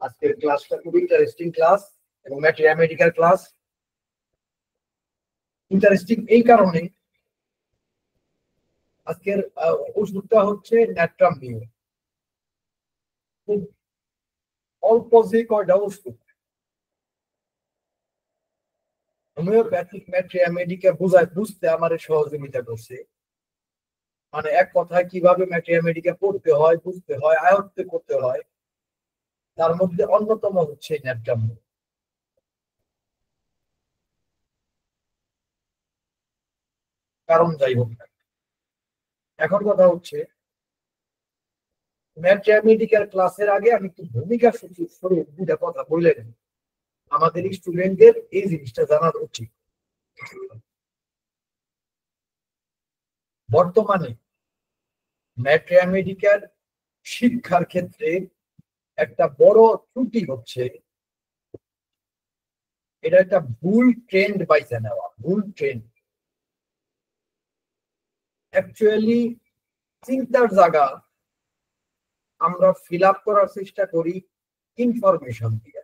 আজকের ক্লাসটা খুব ইন্টারেস্টিং ক্লাস এবং ম্যাথমেটিক্যাল ক্লাস। ইন্টারেস্টিং এই কারণে আজকের ওষুধটা হচ্ছে ন্যাট্রামিউ। খুব অল্প যে কয়টা ওষুধ হোমিওপ্যাথিক ম্যাথমেটিক্যাল বুঝতে আমার সহযোগিতা করছে। মানে এক কথায় কিভাবে ম্যাথমেটিক্যাল পড়তে হয়, বুঝতে হয়, আয়ত্ত করতে হয়, তার মধ্যে অন্যতম হচ্ছে ন্যাট্রামিউ। কারণ যাই হোক, এখন কথা হচ্ছে ম্যাথমেটিক্যাল ক্লাসের আগে আমি একটু ভূমিকা স্বরূপ দুটা কথা বলে নেব। আমাদের স্টুডেন্টদের এই জিনিসটা জানা উচিত। বর্তমানে ম্যাথমেটিক্যাল শিক্ষার ক্ষেত্রে একটা বড় ত্রুটি হচ্ছে, এটা একটা ভুল ট্রেন্ড বাইছে নেওয়া, ভুল ট্রেন্ড। অ্যাকচুয়ালি চিন্তার জায়গা আমরা ফিল আপ করার চেষ্টা করি ইনফরমেশন দিয়ে,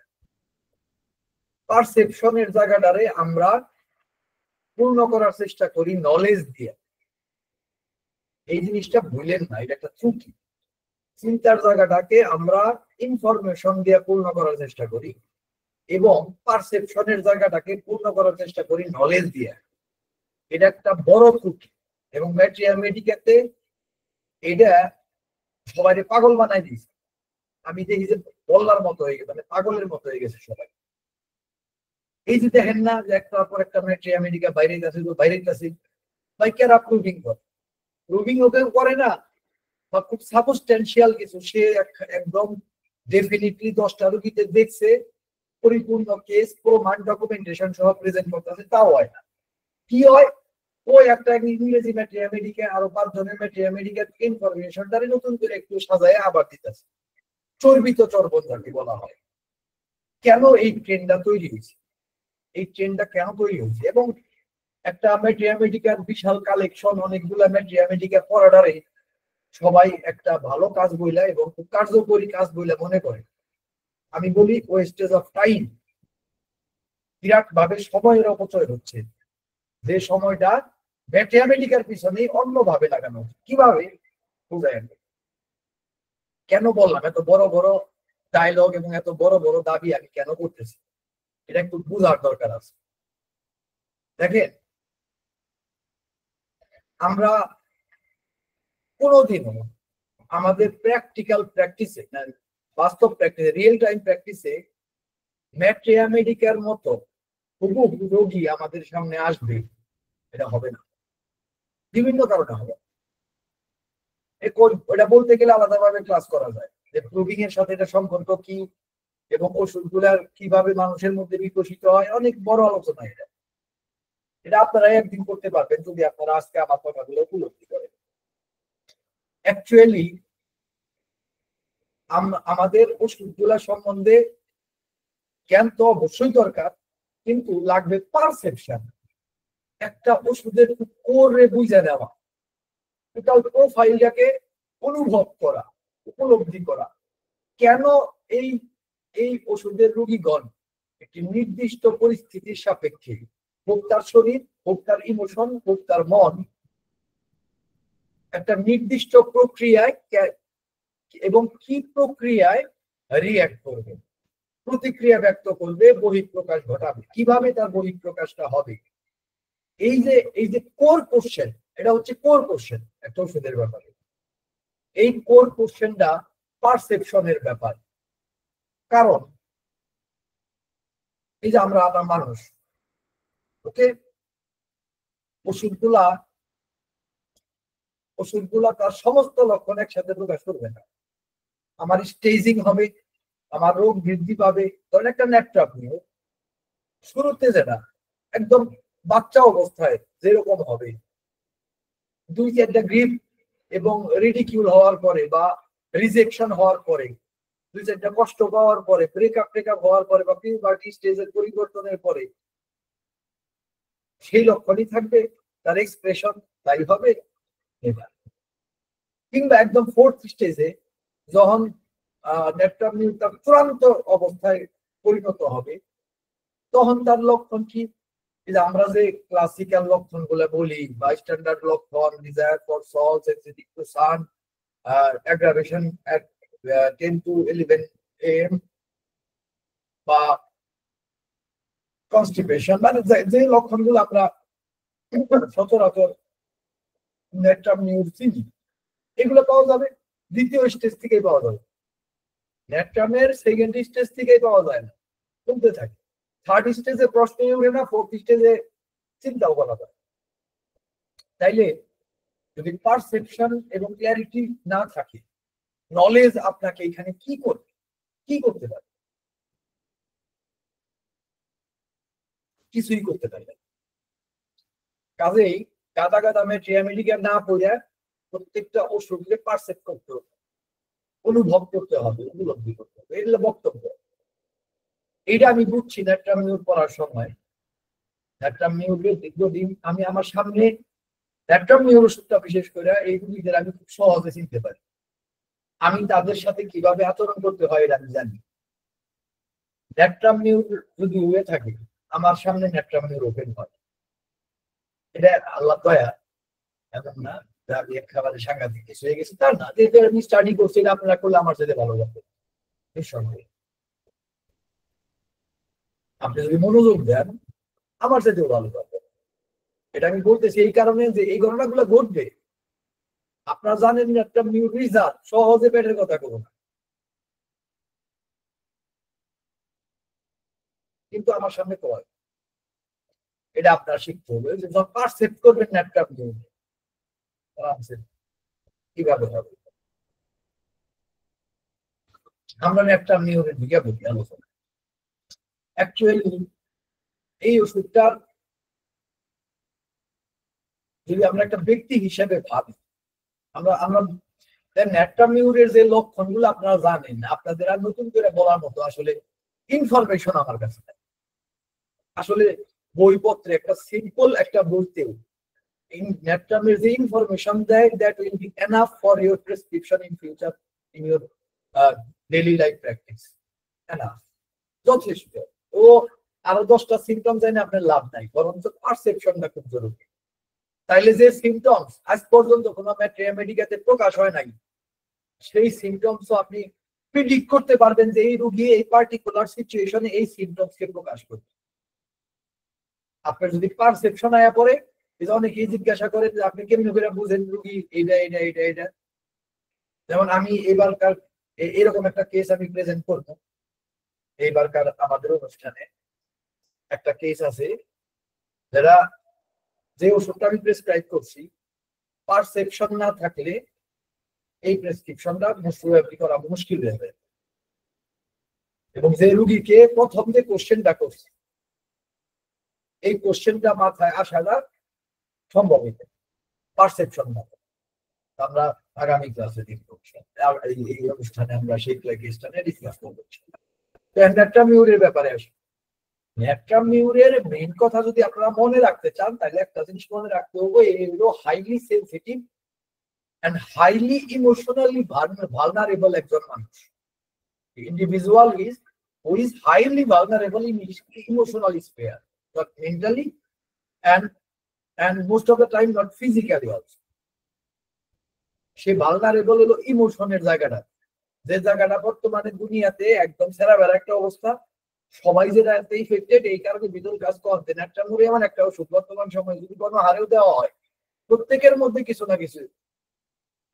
পারসেপশনের জায়গাটারে আমরা পূর্ণ করার চেষ্টা করি নলেজ দিয়ে। এই জিনিসটা ভুলেন না, এটা একটা ত্রুটি। চিন্তার জায়গাটাকে আমরা ইনফরমেশন দিয়ে পূর্ণ করার চেষ্টা করি এবং পারসেপশনের জায়গাটাকে পূর্ণ করার চেষ্টা করি নলেজ দিয়ে। এটা একটা বড় ত্রুটি এবং ম্যাথমেটিক্যাতে এটা সবাই পাগল বানাই দিয়েছে। আমি দেখি যে বল্লার মতো হয়ে গেছে, মানে পাগলের মতো হয়ে গেছে সবাই। এই যে দেখেন না যে একটার পর একটা ম্যাথমেটিক্যাল বাইরে গেছে, বাইরে গেছে, ভাই কেরা প্রুভিং করে? প্রুভিং ওকে করে না, বা খুব সাবস্টেন্সিয়াল কিছু সে একদম ডেফিনিটলি 10টা রোগীতে দেখছে, পরিপূর্ণ কেস প্রমাণ ডকুমেন্টেশন সহ প্রেজেন্ট করতেছে, তাও হয় না। কি হয়? ওই একটা ইংরেজি ম্যাথমেটিক্যাল আরো 5 জনের ম্যাথমেটিক্যাল ইনফরমেশনটারে নতুন করে একটু সাজায় আবার দিতেছে। চর্বিত চর্বণ যাকে বলা হয়। কেন এই ট্রেন্ডটা তৈরি হয়েছে? এই ট্রেন্ডটা কেন তৈরি হয়েছে? এবং একটা ম্যাথমেটিক্যাল বিশাল কালেকশন, অনেকগুলা ম্যাথমেটিক্যাল পড়াটারে সবাই একটা ভালো কাজ বইলা এবং খুব কার্যকরী কাজ বইলা মনে করে। আমি বলি ওয়েস্টেজ অফ টাইম, বিরাট ভাবে সময়ের অপচয় হচ্ছে, যে সময়টা ম্যাথমেটিক্যাল পিছনে অন্যভাবে লাগানো। কিভাবে বুঝায়? কেন বললাম এত বড় বড় ডায়লগ এবং এত বড় বড় দাবি আমি কেন করতেছি, এটা একটু বোঝার দরকার আছে। দেখেন, আমরা কোনোদিনও আমাদের প্র্যাকটিক্যাল প্র্যাকটিসে, বাস্তব প্র্যাকটিসে, রিয়েল টাইম প্র্যাকটিসে ম্যাথমেটিক্যাল মতো হুবহু রোগী আমাদের সামনে আসবে এটা হবে না। বিভিন্ন কারণে হবে। এটা বলতে গেলে আলাদাভাবে ক্লাস করা যায় যে প্রুভিং এর সাথে এটা সম্পর্ক কি এবং ওষুধগুলার কিভাবে মানুষের মধ্যে বিকশিত হয়, অনেক বড় আলোচনা। এটা আপনারা একদিন করতে পারবেন যদি আপনারা আজকে আমার কথাগুলো উপলব্ধি করেন। অ্যাকচুয়ালি আমাদের ওষুধগুলা সম্বন্ধে জ্ঞান তো অবশ্যই দরকার, কিন্তু লাগবে পারসেপশন। একটা ওষুধের কোরে বুঝে নেওয়া, টোটাল প্রোফাইলটাকে অনুভব করা, উপলব্ধি করা। কেন এই এই ওষুধের রোগীগণ একটি নির্দিষ্ট পরিস্থিতির সাপেক্ষে, হোক তার শরীর, হোক তার ইমোশন, হোক তার মন, একটা নির্দিষ্ট প্রক্রিয়ায় এবং কি প্রক্রিয়ায় রিঅ্যাক্ট করবে, প্রতিক্রিয়া ব্যক্ত করবে, বহিঃপ্রকাশ ঘটাবে, কিভাবে তার বহিঃপ্রকাশটা হবে। এই যে কোর কোশ্চেন, এটা হচ্ছে কোর কোশ্চেন একটা ওষুধের ব্যাপারে। এই কোর কোশ্চেনটা পারসেপশনের ব্যাপার। কারণ এই যে আমরা মানুষ, ওকে, ওষুধগুলা তার সমস্ত লক্ষণ একসাথে প্রকাশ করবে না। আমার স্টেজিং হবে, আমার রোগ বৃদ্ধি পাবে। ধরেন একটা ন্যাট্রামিউ শুরুতে যেটা একদম বাচ্চা অবস্থায় যেরকম হবে, 2-4টা গ্রিপ এবং রিডিকিউল হওয়ার পরে বা রিজেকশন হওয়ার পরে, 2-4টা কষ্ট পাওয়ার পরে, ব্রেকআপ হওয়ার পরে বা পিউবার্টি স্টেজের পরিবর্তনের পরে সেই লক্ষণই থাকবে, তার এক্সপ্রেশন তাই হবে। এবার কিংবা একদম ফোর্থ স্টেজে যখন নেট্রামিউর তার চূড়ান্ত অবস্থায় পরিণত হবে, তখন তার লক্ষণ কি? আমরা যে ক্লাসিক্যাল লক্ষণ গুলো বলি বা স্ট্যান্ডার্ড লক্ষণ, desire for salt, sensitive to sun, aggravation at 10 to 11 AM, বা কনস্টিপেশন, মানে যে লক্ষণগুলো আমরা সচরাচর নেট্রামিউর চিনি, এগুলো পাওয়া যাবে দ্বিতীয় স্টেজ থেকেই পাওয়া যাবে। নেট্রামের সেকেন্ড স্টেজ থেকেই পাওয়া যায় না, কমতে থাকে। থার্ড স্টেজে প্রশ্নই ওঠে না, ফোর্থ স্টেজে চিন্তাও করা যায়। তাইলে যদি পারসেপশন এবং ক্ল্যারিটি না থাকে, নলেজ আপনাকে এখানে কি করতে পারে? কিছুই করতে পারবে। কাজেই গাদা গাদা মেট্রিয়ামেডিকা না পড়ে প্রত্যেকটা ওষুধকে পারসেপ্ট করতে হবে, অনুভব করতে হবে, উপলব্ধি করতে হবে। এগুলো বক্তব্য। এইটা আমি বুঝছি নেট্রামিউর পড়ার সময়। নেট্রামিউরের দীর্ঘদিন আমি আমার সামনে নেট্রামিউর ওষুধটা বিশেষ করে এই রোগীদের আমি খুব সহজে চিনতে পারি। আমি তাদের সাথে কিভাবে আচরণ করতে হয় এটা আমি জানি। নেট্রামিউর যদি হয়ে থাকে, আমার সামনে নেট্রামিউর ওপেন হয়, এটা আল্লাহ দয়া, এমন না আমি একেবারে সাংঘাতিক কিছু হয়ে গেছে তার না। যেহেতু আমি স্টাডি করছি, আপনারা করলে আমার সাথে ভালো লাগবে নিঃসন্দেহে। আপনি যদি মনোযোগ দেন, আমার সাথেও ভালো লাগবে। এটা আমি বলতেছি এই কারণে যে এই ঘটনাগুলো ঘটবে। আপনারা জানেন একটা নিউ রিজাল্ট সহজে পেটের কথা করবো না, কিন্তু আমার সামনে কয় এটা আপনার শিখতে হবে। যে যখন পারসেপ্ট করবেন না একটা নিউ, কিভাবে হবে? আমরা একটা নিউরের দিকে বলি আলোচনা। অ্যাকচুয়ালি এই ওষুধটা যদি আমরা একটা ব্যক্তি হিসেবে ভাবি, আমরা আমরা নেট্রামিউরের যে লক্ষণগুলো আপনারা জানেন, আপনাদের আর নতুন করে বলার মতো আসলে ইনফরমেশন আমার কাছে নাই। আসলে বইপত্রে একটা সিম্পল একটা বইতেও নেট্রামের যে ইনফরমেশন দেয়, that will be enough for your prescription in future in your daily life practice. Enough, যথেষ্ট। ও আরো 10টা সিমটম জানে আপনার লাভ নাই, বরঞ্চ পারসেপশনটা খুব জরুরি। তাইলে যে সিমটমস আজ পর্যন্ত কোনো মেডিকেতে প্রকাশ হয় নাই, সেই সিমটমস আপনি প্রিডিক্ট করতে পারবেন যে এই রোগী এই পার্টিকুলার সিচুয়েশনে এই সিমটমস কে প্রকাশ করবে। আপনার যদি পারসেপশন আয়া পড়ে, অনেকেই জিজ্ঞাসা করেন যে আপনি কেমন করে বুঝেন রোগী এটা এটা এটা এটা। যেমন আমি এবারকার এরকম একটা কেস আমি প্রেজেন্ট করবো। এইবারকার আমাদের অনুষ্ঠানে একটা কেস আছে, যারা যে ওষুধটা আমি প্রেসক্রাইব করছি, পারসেপশন না থাকলে এই প্রেসক্রিপশনটা করা মুশকিল হয়ে যাবে। এবং যে রুগীকে প্রথম যে কোশ্চেনটা করছে, এই কোশ্চেনটা মাথায় আসাটা সম্ভব হইতে পারসেপশন না। আমরা আগামী ক্লাসে দেখবো, এই অনুষ্ঠানে আমরা সেই কেসটা ডিসকাস করবো। নেট্রামিউরের ব্যাপারে আসি। নেট্রামিউরের মেইন কথা যদি আপনারা মনে রাখতে চান, তাহলে একটা জিনিস মনে রাখতে হবে, এগুলো highly sensitive and highly emotionally vulnerable একজন মানুষ। Individual is who is highly vulnerable in his emotional sphere, not mentally and most of the time not physically also. Say vulnerable হলো ইমোশনের জায়গাটা, যে জায়গাটা বর্তমানে দুনিয়াতে একদম সেরাবেরা একটা অবস্থা। সবাই যেটা ইফেক্টেড, এই কারণে বিদুল কাজ করতে নেট্রামিউর এমন একটা ওষুধ বর্তমান সময়ে যদি কোনো হারেও দেওয়া হয়, প্রত্যেকের মধ্যে কিছু না কিছু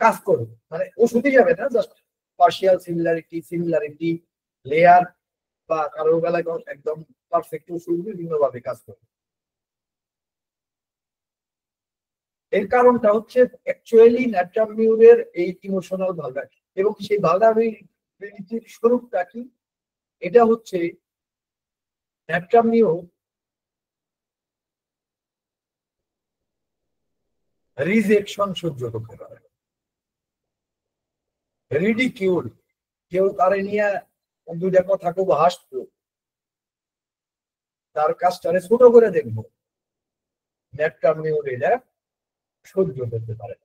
কাজ করবে। মানে ওষুধই যাবে না, জাস্ট পার্শিয়াল সিমিলারিটি লেয়ার বা কারো বেলায় একদম পারফেক্ট ওষুধ বিভিন্ন ভাবে কাজ করবে। এর কারণটা হচ্ছে অ্যাকচুয়ালি নেট্রামিউরের এই ইমোশনাল ভালনারেবিলিটি, এবং সেই ভালনারেবিলিটির স্বরূপটা কি? এটা হচ্ছে নেট্রামিউর রিজেকশন সহ্য করতে পারে, রিডিকিউল, কেউ তারে নিয়ে দুইটা কথা খুব হাসতো, তার কাজটারে ছোট করে দেখবো, নেট্রামিউর এটা সহ্য করতে পারে।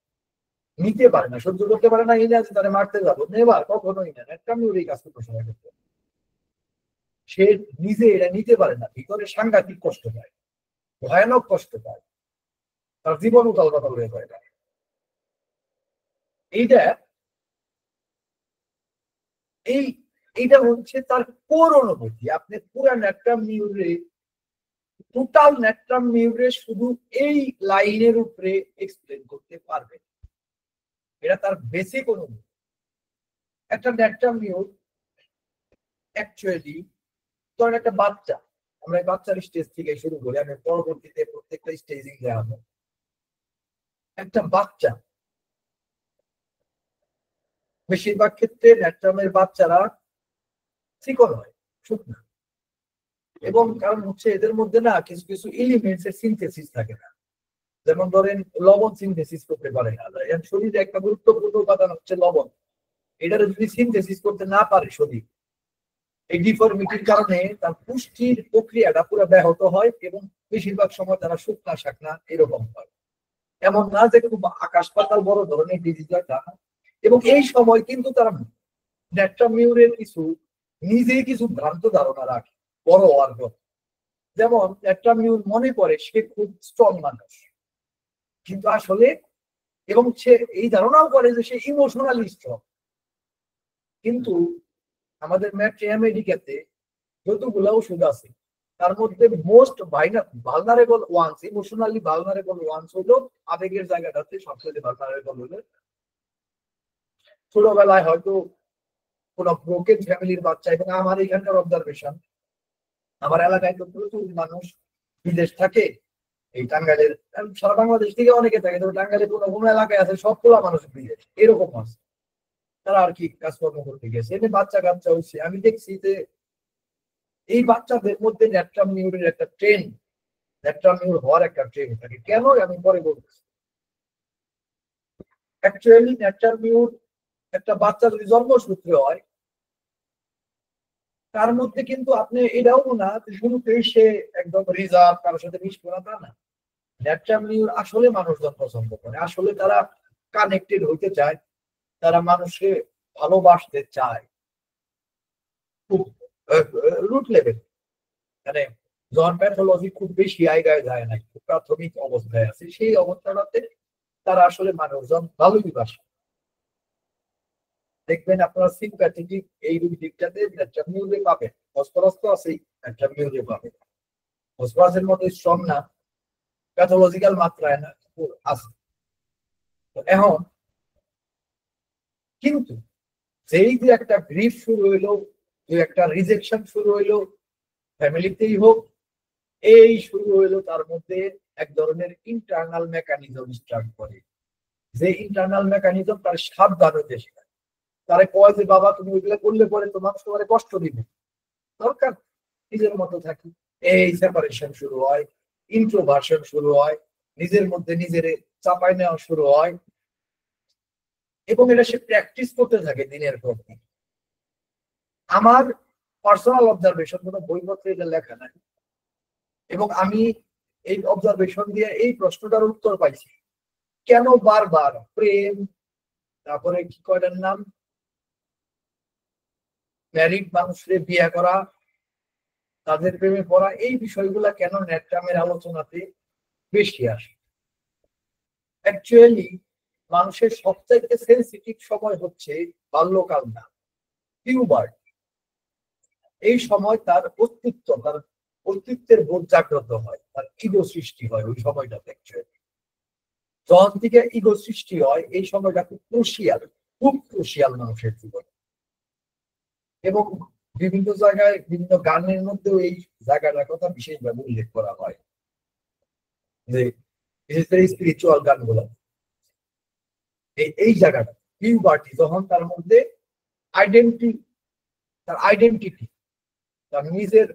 নিতে পারে না, সহ্য করতে পারে না, এই না যে তারা মারতে যাবো, নেবার কখনোই না, একটা মিউর এই কাজ করতে সময় করতে, সে নিজে এটা নিতে পারে না, ভিতরে সাংঘাতিক কষ্ট পায়, ভয়ানক কষ্ট পায়, তার জীবন উতাল পাতাল হয়ে যায়। এইটা এই এইটা হচ্ছে তার কোর অনুভূতি। আপনি পুরা ন্যাট্রাম মিউরে, টোটাল ন্যাট্রাম মিউরে শুধু এই লাইনের উপরে এক্সপ্লেন করতে পারবেন, এটা তার বেসিক অনুভূতি। একটা ন্যাট্রাম মিউর অ্যাকচুয়ালি, ধরেন একটা বাচ্চা, আমরা এই বাচ্চার স্টেজ থেকে শুরু করি, আমি পরবর্তীতে প্রত্যেকটা স্টেজিং দেখাবো। একটা বাচ্চা, বেশিরভাগ ক্ষেত্রে ন্যাট্রামের বাচ্চারা চিকন হয়, শুকনা, এবং কারণ হচ্ছে এদের মধ্যে না কিছু কিছু এলিমেন্টস এর সিনথেসিস থাকে না, যেমন ধরেন লবণ সিনথেসিস করতে পারে না, শরীরে একটা গুরুত্বপূর্ণ উপাদান হচ্ছে লবণ, এটা যদি সিনথেসিস করতে না পারে শরীর, এই ডিফর্মিটির কারণে তার পুষ্টির প্রক্রিয়াটা পুরো ব্যাহত হয়, এবং বেশিরভাগ সময় তারা শুকনা শাকনা এরকম হয়। এমন না যে খুব আকাশ পাতাল বড় ধরনের ডিজিজ হয় তা, এবং এই সময় কিন্তু তারা ন্যাট্রাম মিউরের কিছু নিজেই কিছু ভ্রান্ত ধারণা রাখে বড় হওয়ার পর। যেমন ন্যাট্রাম মিউর মনে করে সে খুব স্ট্রং মানুষ, কিন্তু আসলে, এবং সে এই ধারণাও করে যে সে ইমোশনালি স্ট্রং, কিন্তু আমাদের ম্যাট্রিয়ামেডিকাতে যতগুলো ওষুধ আছে তার মধ্যে most vulnerable ones, emotionally vulnerable ones হলো আবেগের জায়গাটাতে সবচেয়ে ভালনারেবল হলো ছোটবেলায় হয়তো কোন ব্রোকেন ফ্যামিলির বাচ্চা। এবং আমার এখানকার অবজারভেশন, আমার এলাকায় তো প্রচুর মানুষ বিদেশ থাকে, এই টাঙ্গাইলের, সারা বাংলাদেশ থেকে অনেকে থাকে, তবে টাঙ্গাইলের কোনো কোনো এলাকায় আছে সবগুলা মানুষ বিদেশ, এরকম আছে, তারা আর কি কাজকর্ম করতে গেছে, এমনি বাচ্চা কাচ্চা হচ্ছে। আমি দেখছি যে এই বাচ্চাদের মধ্যে ন্যাট্রাম মিউরের একটা ট্রেন্ড, ন্যাট্রাম মিউর হওয়ার একটা ট্রেন্ড থাকে। কেন আমি পরে বলতেছি। অ্যাকচুয়ালি ন্যাট্রাম মিউর একটা বাচ্চা যদি জন্মসূত্রে হয়, তার মধ্যে কিন্তু আপনি এটাও না শুরুতেই সে একদম রিজার্ভ, কারোর সাথে মিশবে না, তা না। ন্যাট্রাম মিউর আসলে মানুষজন পছন্দ করে, আসলে তারা কানেক্টেড হইতে চায়, তারা মানুষকে ভালোবাসতে চায় খুব রুট লেভেল, মানে জন প্যাথোলজি খুব বেশি আইগায় যায় না, খুব প্রাথমিক অবস্থায় আছে, সেই অবস্থাটাতে তারা আসলে মানুষজন ভালোই বাসে। দেখবেন আপনারা সিম্প্যাথেটিক এই দুই দিকটাতে ন্যাট্রাম মিউরে পাবেন, ফসফরাস তো আছেই, ন্যাট্রাম মিউরে পাবেন। ফসফরাসের মতো স্ট্রং না, প্যাথোলজিক্যাল মাত্রায় না, আছে। তো এখন কিন্তু যেই যে একটা গ্রিফ শুরু হইলো, যে একটা রিজেকশন শুরু হইলো, ফ্যামিলিতেই হোক, এই শুরু হইলো, তার মধ্যে এক ধরনের ইন্টারনাল মেকানিজম স্টার্ট করে, যে ইন্টারনাল মেকানিজম তার সাবধান হতে শেখায়, তারা কয় যে বাবা তুমি ওইগুলো করলে পরে তোমার তোমার কষ্ট দিবে, দরকার নিজের মতো থাকি। এই সেপারেশন শুরু হয়, ইন্ট্রোভার্সন শুরু হয়, নিজের মধ্যে নিজের চাপাই নেওয়া শুরু হয়, এবং এটা সে প্র্যাকটিস করতে থাকে দিনের পর দিন। আমার পার্সোনাল অবজারভেশন, কোনো বইপত্রে এটা লেখা নাই, এবং আমি এই অবজারভেশন দিয়ে এই প্রশ্নটার উত্তর পাইছি, কেন বারবার প্রেম, তারপরে কি কয়টার নাম, ম্যারিড মানুষদের বিয়ে করা, তাদের প্রেমে পড়া, এই বিষয়গুলা কেন ন্যাট্রামের আলোচনাতে বেশি আসে। অ্যাকচুয়ালি মানুষের সবচাইতে সেন্সিটিভ সময় হচ্ছে বাল্যকাল না, পিউবার্ট। এই সময় তার অস্তিত্বের বোধ জাগ্রত হয়, তার ইগো সৃষ্টি হয় ওই সময়টাতে। অ্যাকচুয়ালি যখন থেকে ইগো সৃষ্টি হয়, এই সময়টা খুব ক্রুশিয়াল মানুষের জীবনে। এবং বিভিন্ন জায়গায় বিভিন্ন গানের মধ্যেও এই জায়গাটার কথা বিশেষভাবে উল্লেখ করা হয়, যে বিশেষ করে স্পিরিচুয়াল গানগুলো, এই জায়গাটা পিউবার্টি, যখন তার মধ্যে আইডেন্টিটি, তার নিজের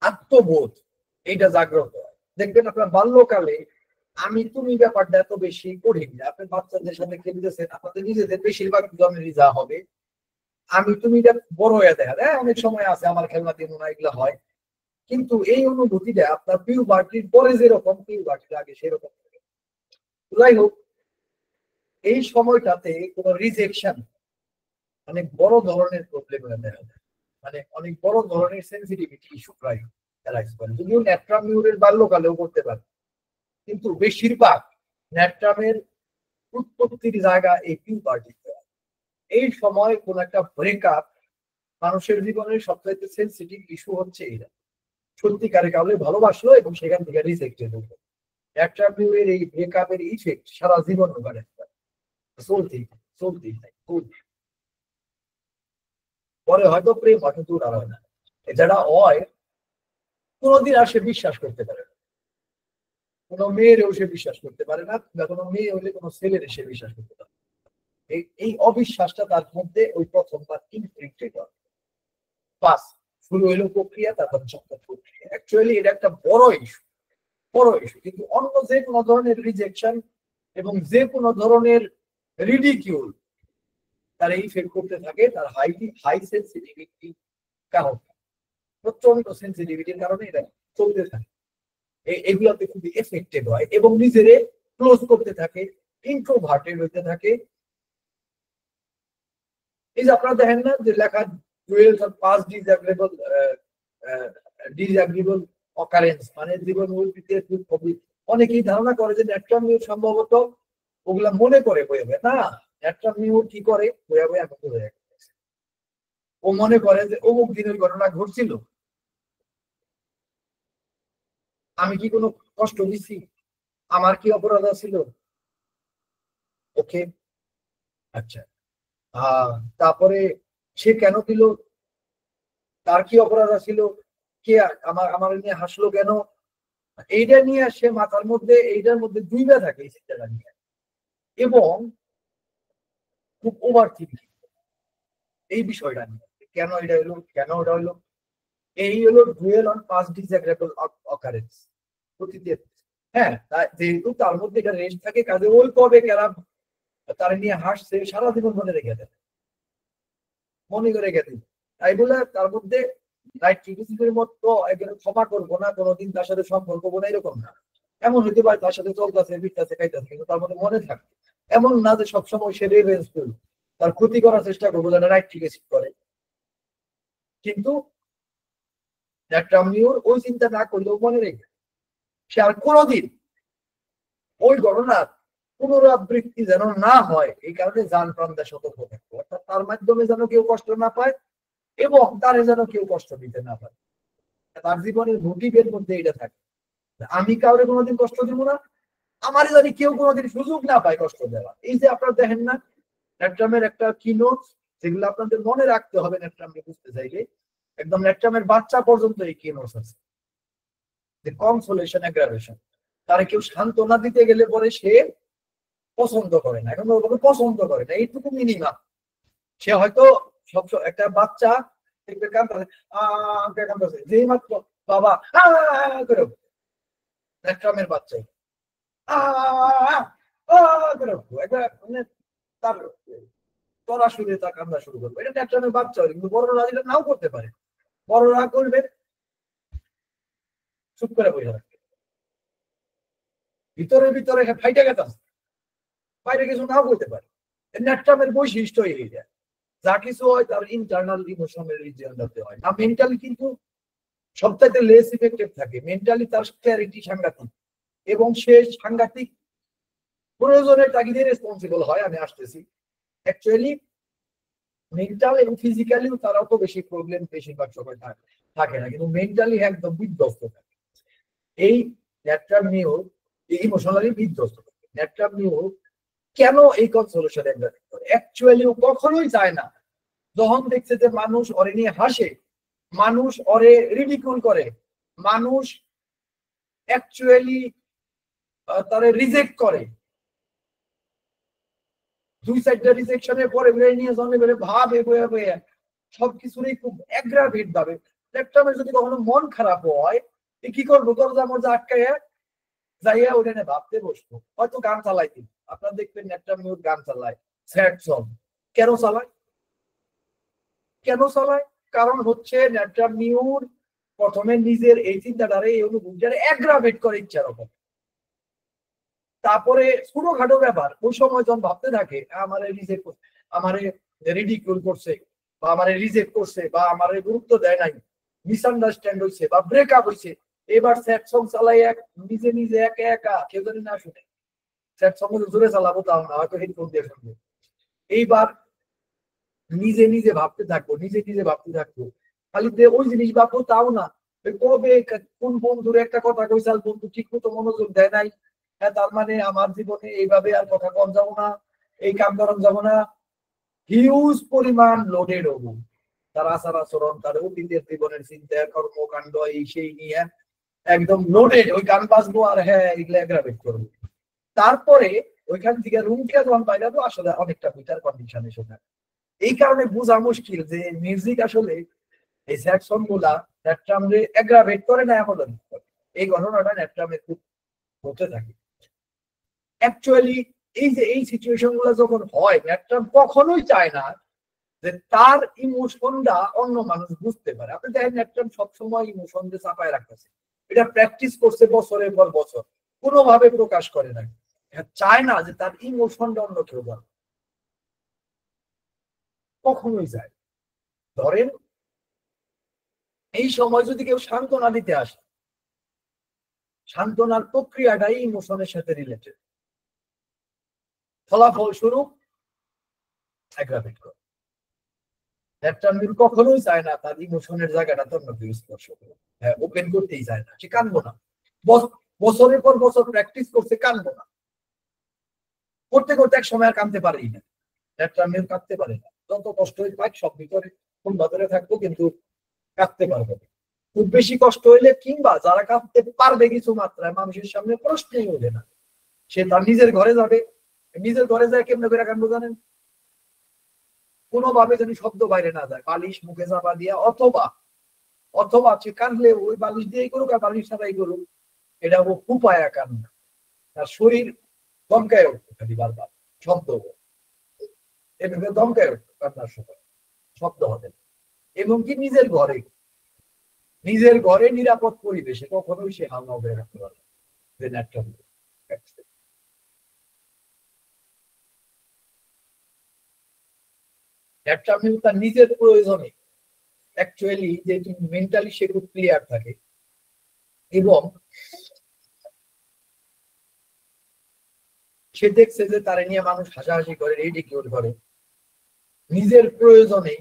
আত্মবোধ, এইটা জাগ্রত হয়। দেখবেন আপনার বাল্যকালে আমি তুমি ব্যাপারটা এত বেশি কঠিন না, আপনি বাচ্চাদের সাথে খেলতেছেন, আপনাদের নিজেদের বেশিরভাগ জনেরই যা হবে, আমি তুমি বড় হয়ে দেখা যায়, অনেক সময় আছে আমার খেলনা দিয়ে মনে হয় এগুলো হয়, কিন্তু এই অনুভূতিটা আপনার পিউবার্টির পরে যেরকম, পিউবার্টির আগে সেরকম। যাই হোক, এই সময়টাতে কোনো রিজেকশন অনেক বড় ধরনের প্রবলেম দেখা যায়, মানে অনেক বড় ধরনের সেন্সিটিভিটি ইস্যু প্রায় অ্যারাইজ করে। যদিও ন্যাট্রামিউরের বাল্যকালেও করতে পারে, কিন্তু বেশিরভাগ ন্যাট্রামের উৎপত্তির জায়গা এই পিউবার্টিতে। এই সময় কোন একটা ব্রেকআপ মানুষের জীবনের সবচেয়ে সেন্সিটিভ ইস্যু হচ্ছে এটা। সত্যিকারে কাউকে ভালোবাসলো এবং সেখান থেকে রিজেক্টেড হলো। ন্যাট্রামিউরের এই ব্রেকআপের ইফেক্ট সারা জীবন ওখানে চলতেই চলতেই থাকে। পরে হয়তো প্রেম হয়তো দূর আর হয় না, যারা হয় কোনোদিন আর সে বিশ্বাস করতে পারে না। কোনো মেয়েরেও সে বিশ্বাস করতে পারে না, বা কোনো মেয়ে হলে কোনো ছেলের সে বিশ্বাস করতে পারে। এই অবিশ্বাসটা তার মধ্যে ওই প্রথমবার ইনফ্লিক্টেড হয়। পাস শুরু হইলো প্রক্রিয়া, তারপর চক্র প্রক্রিয়া। অ্যাকচুয়ালি এটা একটা বড় ইস্যু, বড় ইস্যু। কিন্তু অন্য যে কোনো ধরনের রিজেকশন এবং যে কোনো ধরনের রিডিকিউল তার এই ফেল করতে থাকে তার হাই সেন্সিটিভিটি কারণ, প্রচন্ড সেন্সিটিভিটির কারণে এটা চলতে থাকে। এগুলোতে খুবই এফেক্টেড হয় এবং নিজেরে ক্লোজ করতে থাকে, ইন্ট্রোভার্টেড হতে থাকে। এই যে আপনারা দেখেন না যে লেখা ডুয়েলস অর পাস ডিসঅ্যাগ্রিবল অকারেন্স, মানে জীবন অনেকেই ধারণা করে যে ন্যাট্রামিউর সম্ভবত ওগুলা মনে করে বয়ে না। ন্যাট্রামিউর কি করে বয়ে এখন চলে যায়। ও মনে করে যে অমুক দিনের ঘটনা ঘটছিল, আমি কি কোনো কষ্ট দিছি, আমার কি অপরাধ ছিল, ওকে আচ্ছা তারপরে সে কেন দিল, তার কি অপরাধ ছিল, কে আমার নিয়ে হাসলো কেন, এইটা নিয়ে সে মাথার মধ্যে এইটার মধ্যে দুইটা থাকে এই চিন্তাটা নিয়ে, এবং খুব ওভার থিঙ্কিং এই বিষয়টা নিয়ে, কেন এটা হলো, কেন ওটা হলো। এই হলো ডুয়েল অন পাস্ট ডিসঅ্যাগ্রেবল অকারেন্স প্রতিটি। হ্যাঁ, যেহেতু তার মধ্যে এটা রেঞ্জ থাকে, কাজে ওই কবে কারা তার নিয়ে হাসছে সারা জীবন মনে রেখে দেয়, মনে করে রেখে দিন। তাই বলে তার মধ্যে মতো একজন ক্ষমা করবো না, কোনোদিন তার সাথে সম্পর্ক করবো না, এরকম না। এমন হইতে পারে তার সাথে চলতেছে, ফিরতেছে, খাইতেছে, কিন্তু তার মধ্যে মনে থাকে এমন না যে সবসময় সে রেভেঞ্জফুল, তার ক্ষতি করার চেষ্টা করবো যেন রাইট ঠিক করে। কিন্তু ন্যাট্রামিউর ওই চিন্তা না করলেও মনে রেখে সে আর কোনোদিন ওই ঘটনার পুনরাবৃত্তি যেন না হয়, এই কারণে জান প্রাণ দেয় সতর্ক থাকবে। অর্থাৎ তার মাধ্যমে যেন কেউ কষ্ট না পায় এবং তারে যেন কেউ কষ্ট দিতে না পারে। তার জীবনের মোটিভের মধ্যে এটা থাকে, আমি কাউরে কোনোদিন কষ্ট দিব না, আমার জানি কেউ কোনোদিন সুযোগ না পায় কষ্ট দেওয়া। এই যে আপনারা দেখেন না ন্যাট্রামের একটা কি নোট, যেগুলো আপনাদের মনে রাখতে হবে ন্যাট্রামকে বুঝতে চাইলে। একদম ন্যাট্রামের বাচ্চা পর্যন্ত এই কি নোটস আছে, যে কনসোলেশন অ্যাগ্রাভেশন। তারা কেউ সান্ত্বনা দিতে গেলে পরে সে পছন্দ করে না, এখন ওগুলো পছন্দ করে না, এইটুকু মিনিমাম। সে হয়তো সব একটা বাচ্চা দেখবে কাঁদতেছে, যেই মাত্র বাবা করে ন্যাট্রামের বাচ্চা মানে তার চড়া শুরু, তার কান্না শুরু করবে, এটা ন্যাট্রামের বাচ্চা। কিন্তু বড়রা এটা নাও করতে পারে, বড়রা করবে চুপ করে বসে থাকবে, ভিতরে ভিতরে ফাইটে গেছে, বাইরে কিছু নাও করতে পারে। ন্যাট্রামের বৈশিষ্ট্য এইটা, যা কিছু হয় তার ইন্টারনাল ইমোশনাল রিজিয়নটাতে হয় না। মেন্টালি কিন্তু সবথেকে লেস ইফেক্টিভ থাকে, মেন্টালি তার ক্ল্যারিটি সাংঘাতিক এবং সে সাংঘাতিক প্রয়োজনের তাগিদে রেসপন্সিবল হয়। আমি আসতেছি, অ্যাকচুয়ালি মেন্টাল এবং ফিজিক্যালিও তার অত বেশি প্রবলেম বেশিরভাগ সময় থাকে না, কিন্তু মেন্টালি একদম বিধ্বস্ত থাকে। এই ন্যাট্রামিউর ইমোশনালি বিধ্বস্ত থাকে। ন্যাট্রামিউর কেন এই কনসোলেশন করে, অ্যাকচুয়ালি ও কখনোই চায় না যখন দেখছে যে মানুষ ওরে নিয়ে হাসে, মানুষ ওরে রিডিকুল করে, মানুষ অ্যাকচুয়ালি তারে রিজেক্ট করে, দুই সাইডটা রিজেকশনের পরে নিয়ে জন্মে বেড়ে ভাবে বয়ে বয়ে সবকিছুরই খুব অ্যাগ্রাভেট ভাবে। ল্যাপটপের যদি কখনো মন খারাপ হয়, কি করবো, দরজা মরজা আটকাইয়া যাইয়া ওখানে ভাবতে বসবো, হয়তো গান চালাই। কিন্তু আপনারা দেখবেন ন্যাট্রামিউর গান চালায়, স্যাড সং। কেন চালায়, কেন চালায়? কারণ হচ্ছে ন্যাট্রামিউর প্রথমে নিজের এই চিন্তাটারে এই অনুভূতিটারে অ্যাগ্রাভেট করে ইচ্ছার উপর, তারপরে ছোটখাটো ব্যাপার ওই সময় যখন ভাবতে থাকে আমারে রিজেক্ট, আমারে রিডিকিউল করছে বা আমারে রিজেক্ট করছে বা আমারে গুরুত্ব দেয় নাই, মিসআন্ডারস্ট্যান্ড হয়েছে বা ব্রেকআপ হয়েছে, এবার স্যাড সং চালাই নিজে নিজে একা একা, কেউ জানি না শুনে। স্যাড সং জোরে চালাবো তাও না, হয়তো হেডফোন দিয়ে শুনবো। এইবার নিজে নিজে ভাবতে থাকবো, নিজে নিজে ভাবতে থাকবো, খালি ওই জিনিস ভাববো তাও না, কবে কোন বন্ধুর একটা কথা কইসাল, বন্ধু ঠিক মতো মনোযোগ দেয় নাই, হ্যাঁ তার মানে আমার জীবনে এইভাবে আর কথা কম যাবো না, এই কাম করান যাবো না। হিউজ পরিমাণ লোডেড হবো, তার আচার আচরণ, তার অতীতের জীবনের চিন্তা কর্মকাণ্ড এই সেই নিয়ে একদম লোডেড, ওই গান বাজবো আর হ্যাঁ এগুলো অ্যাগ্রাভেট করবো। তারপরে ওইখান থেকে রুমকে যখন বাইরে তো আসলে অনেকটা বেটার কন্ডিশনে শোনা। এই কারণে বোঝা মুশকিল যে মিউজিক আসলে এই স্যাড সং গুলা ন্যাট্রামরে অ্যাগ্রাভেট করে না এমন এই ঘটনাটা ন্যাট্রামে খুব হতে থাকে। অ্যাকচুয়ালি এই যে এই সিচুয়েশন গুলো যখন হয়, ন্যাট্রাম কখনোই চায় না যে তার ইমোশনটা অন্য মানুষ বুঝতে পারে। আপনি দেখেন ন্যাট্রাম সবসময় ইমোশন যে চাপায় রাখতেছে, এটা প্র্যাকটিস করছে বছরের পর বছর, কোনোভাবে প্রকাশ করে না, চায় না যে তার ইমোশনটা অন্য কেউ জানে, কখনোই যায়। ধরেন এই সময় যদি কেউ সান্ত্বনা দিতে আসে, সান্ত্বনার প্রক্রিয়াটাই ইমোশনের সাথে রিলেটেড, ফলাফল স্বরূপ অ্যাগ্রাভেট করে। কখনোই চায় না তার ইমোশনের জায়গাটা অন্য কেউ স্পর্শ করে, হ্যাঁ ওপেন করতেই চায় না, সে কানবো না, বছরের পর বছর প্র্যাকটিস করছে কানবো না, করতে করতে এক সময় আর কানতে পারেই না, কাঁদতে পারে না, যত কষ্ট হয়ে পাই সব ভিতরে কোন ভেতরে থাকবো কিন্তু কাঁদতে পারবো না। খুব বেশি কষ্ট হইলে কিংবা যারা কাঁদতে পারবে কিছু মাত্রায় মানুষের সামনে প্রশ্নই ওঠে না, সে তার নিজের ঘরে যাবে, নিজের ঘরে যায় কেমনে করে কানবো জানেন? কোনোভাবে যদি শব্দ বাইরে না যায়, বালিশ মুখে চাপা দিয়ে, অথবা অথবা সে কানলে ওই বালিশ দিয়েই করুক আর বালিশ ছাড়াই করুক, এটা ও উপায়া কান্না, তার শরীর দমকায় উঠবে খালি বারবার, শব্দ এভাবে দমকায় উঠবে কান্নার সময়, শব্দ হবে। এবং কি নিজের ঘরে নিরাপদ পরিবেশে কখনোই সে হামলা করে রাখতে পারবে তার নিজের প্রয়োজনে অ্যাকচুয়ালি যে মেন্টালি সে খুব ক্লিয়ার থাকে এবং সে দেখছে যে তারা নিয়ে মানুষ হাসাহাসি করে, রিডিকিউল করে, নিজের প্রয়োজনে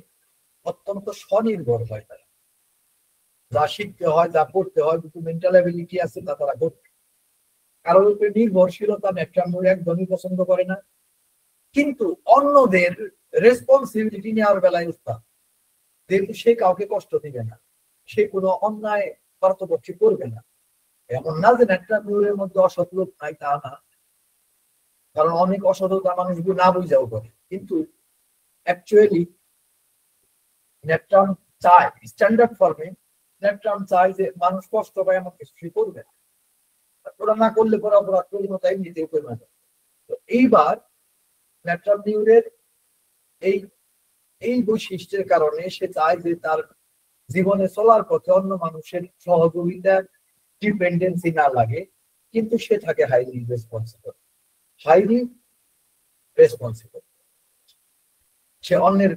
অত্যন্ত স্বনির্ভর হয় তারা, যা শিখতে হয় যা পড়তে হয় কিছু মেন্টাল অ্যাবিলিটি আছে তা তারা করতে, কারোর উপরে নির্ভরশীলতা ন্যাট্রামুর একদমই পছন্দ করে না। কিন্তু অন্যদের রেসপন্সিবিলিটি নেওয়ার বেলায় উস্তাদ, যেহেতু সে কাউকে কষ্ট দিবে না, সে কোনো অন্যায় পার্থপক্ষে করবে না। এমন না যে ন্যাট্রামুরের মধ্যে অসৎ লোক নাই, তা না, কারণ অনেক অসততা মানুষগুলো না বুঝাও করে, কিন্তু অ্যাকচুয়ালি ন্যাট্রাম চায় স্ট্যান্ডার্ড ফর্মে, ন্যাট্রাম চায় যে মানুষ কষ্ট পায় এমন কিছু সে করবে না, ওরা না করলে পরে অপরাধ পরিণত এমনিতেও করবে না। তো এইবার ন্যাট্রাম নিউরের এই এই বৈশিষ্ট্যের কারণে সে চায় যে তার জীবনে চলার পথে অন্য মানুষের সহযোগিতা ডিপেন্ডেন্সি না লাগে, কিন্তু সে থাকে হাইলি রেসপন্সিবল। সে অন্যের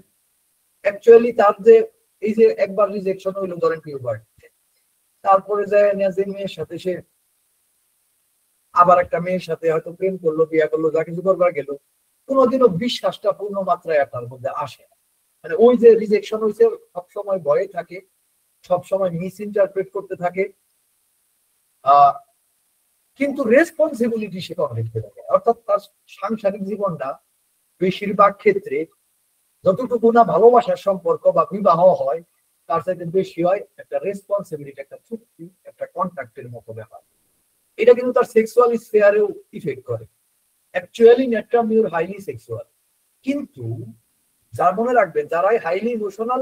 অ্যাকচুয়ালি তার যে এই যে একবার রিজেকশন হইলো ধরেন পিউবার্ট, তারপরে যায় যে মেয়ের সাথে সে আবার একটা মেয়ের সাথে হয়তো প্রেম করলো, বিয়ে করলো, যা কিছু করবার গেল, কোনোদিনও বিশ্বাসটা পূর্ণ মাত্রায় তার মধ্যে আসে না। মানে ওই যে রিজেকশন হয়েছে সবসময় ভয়ে থাকে, সবসময় মিস ইন্টারপ্রেট করতে থাকে, কিন্তু রেসপন্সিবিলিটি সে কমপ্লিট করে থাকে। অর্থাৎ তার সাংসারিক জীবনটা বেশিরভাগ ক্ষেত্রে যতটুকু না ভালোবাসার সম্পর্ক বা বিবাহ হয়, তার সাথে বেশি হয় একটা রেসপন্সিবিলিটি, একটা চুক্তি, একটা কন্ট্রাক্টের মতো ব্যাপার। এটা কিন্তু তার সেক্সুয়াল স্ফিয়ারেও ইফেক্ট করে। অ্যাকচুয়ালি ন্যাট্রামিউর হাইলি সেক্সুয়াল, কিন্তু যার মনে রাখবেন যারাই হাইলি ইমোশনাল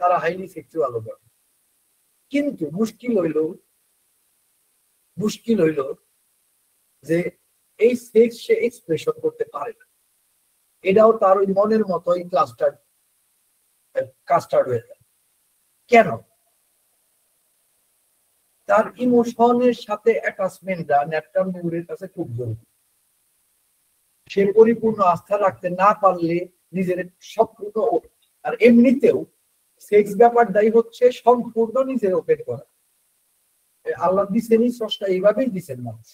তারা হাইলি সেক্সুয়াল হবে। কিন্তু মুশকিল হইল যে এই সেক্স সে এক্সপ্রেশন করতে পারে না, এটাও তার ওই মনের মতোই কাস্টার্ড হয়ে যায়। কেন? তার ইমোশনের সাথে অ্যাটাচমেন্টটা ন্যাট্রাম নিউরের কাছে খুব জরুরি। সে পরিপূর্ণ আস্থা রাখতে না পারলে নিজের সম্পূর্ণ, আর এমনিতেও সেক্স ব্যাপারটাই হচ্ছে সম্পূর্ণ নিজের ওপেন করা। আল্লাহ দিচ্ছেনই, স্রষ্টা এইভাবেই দিচ্ছেন মানুষ,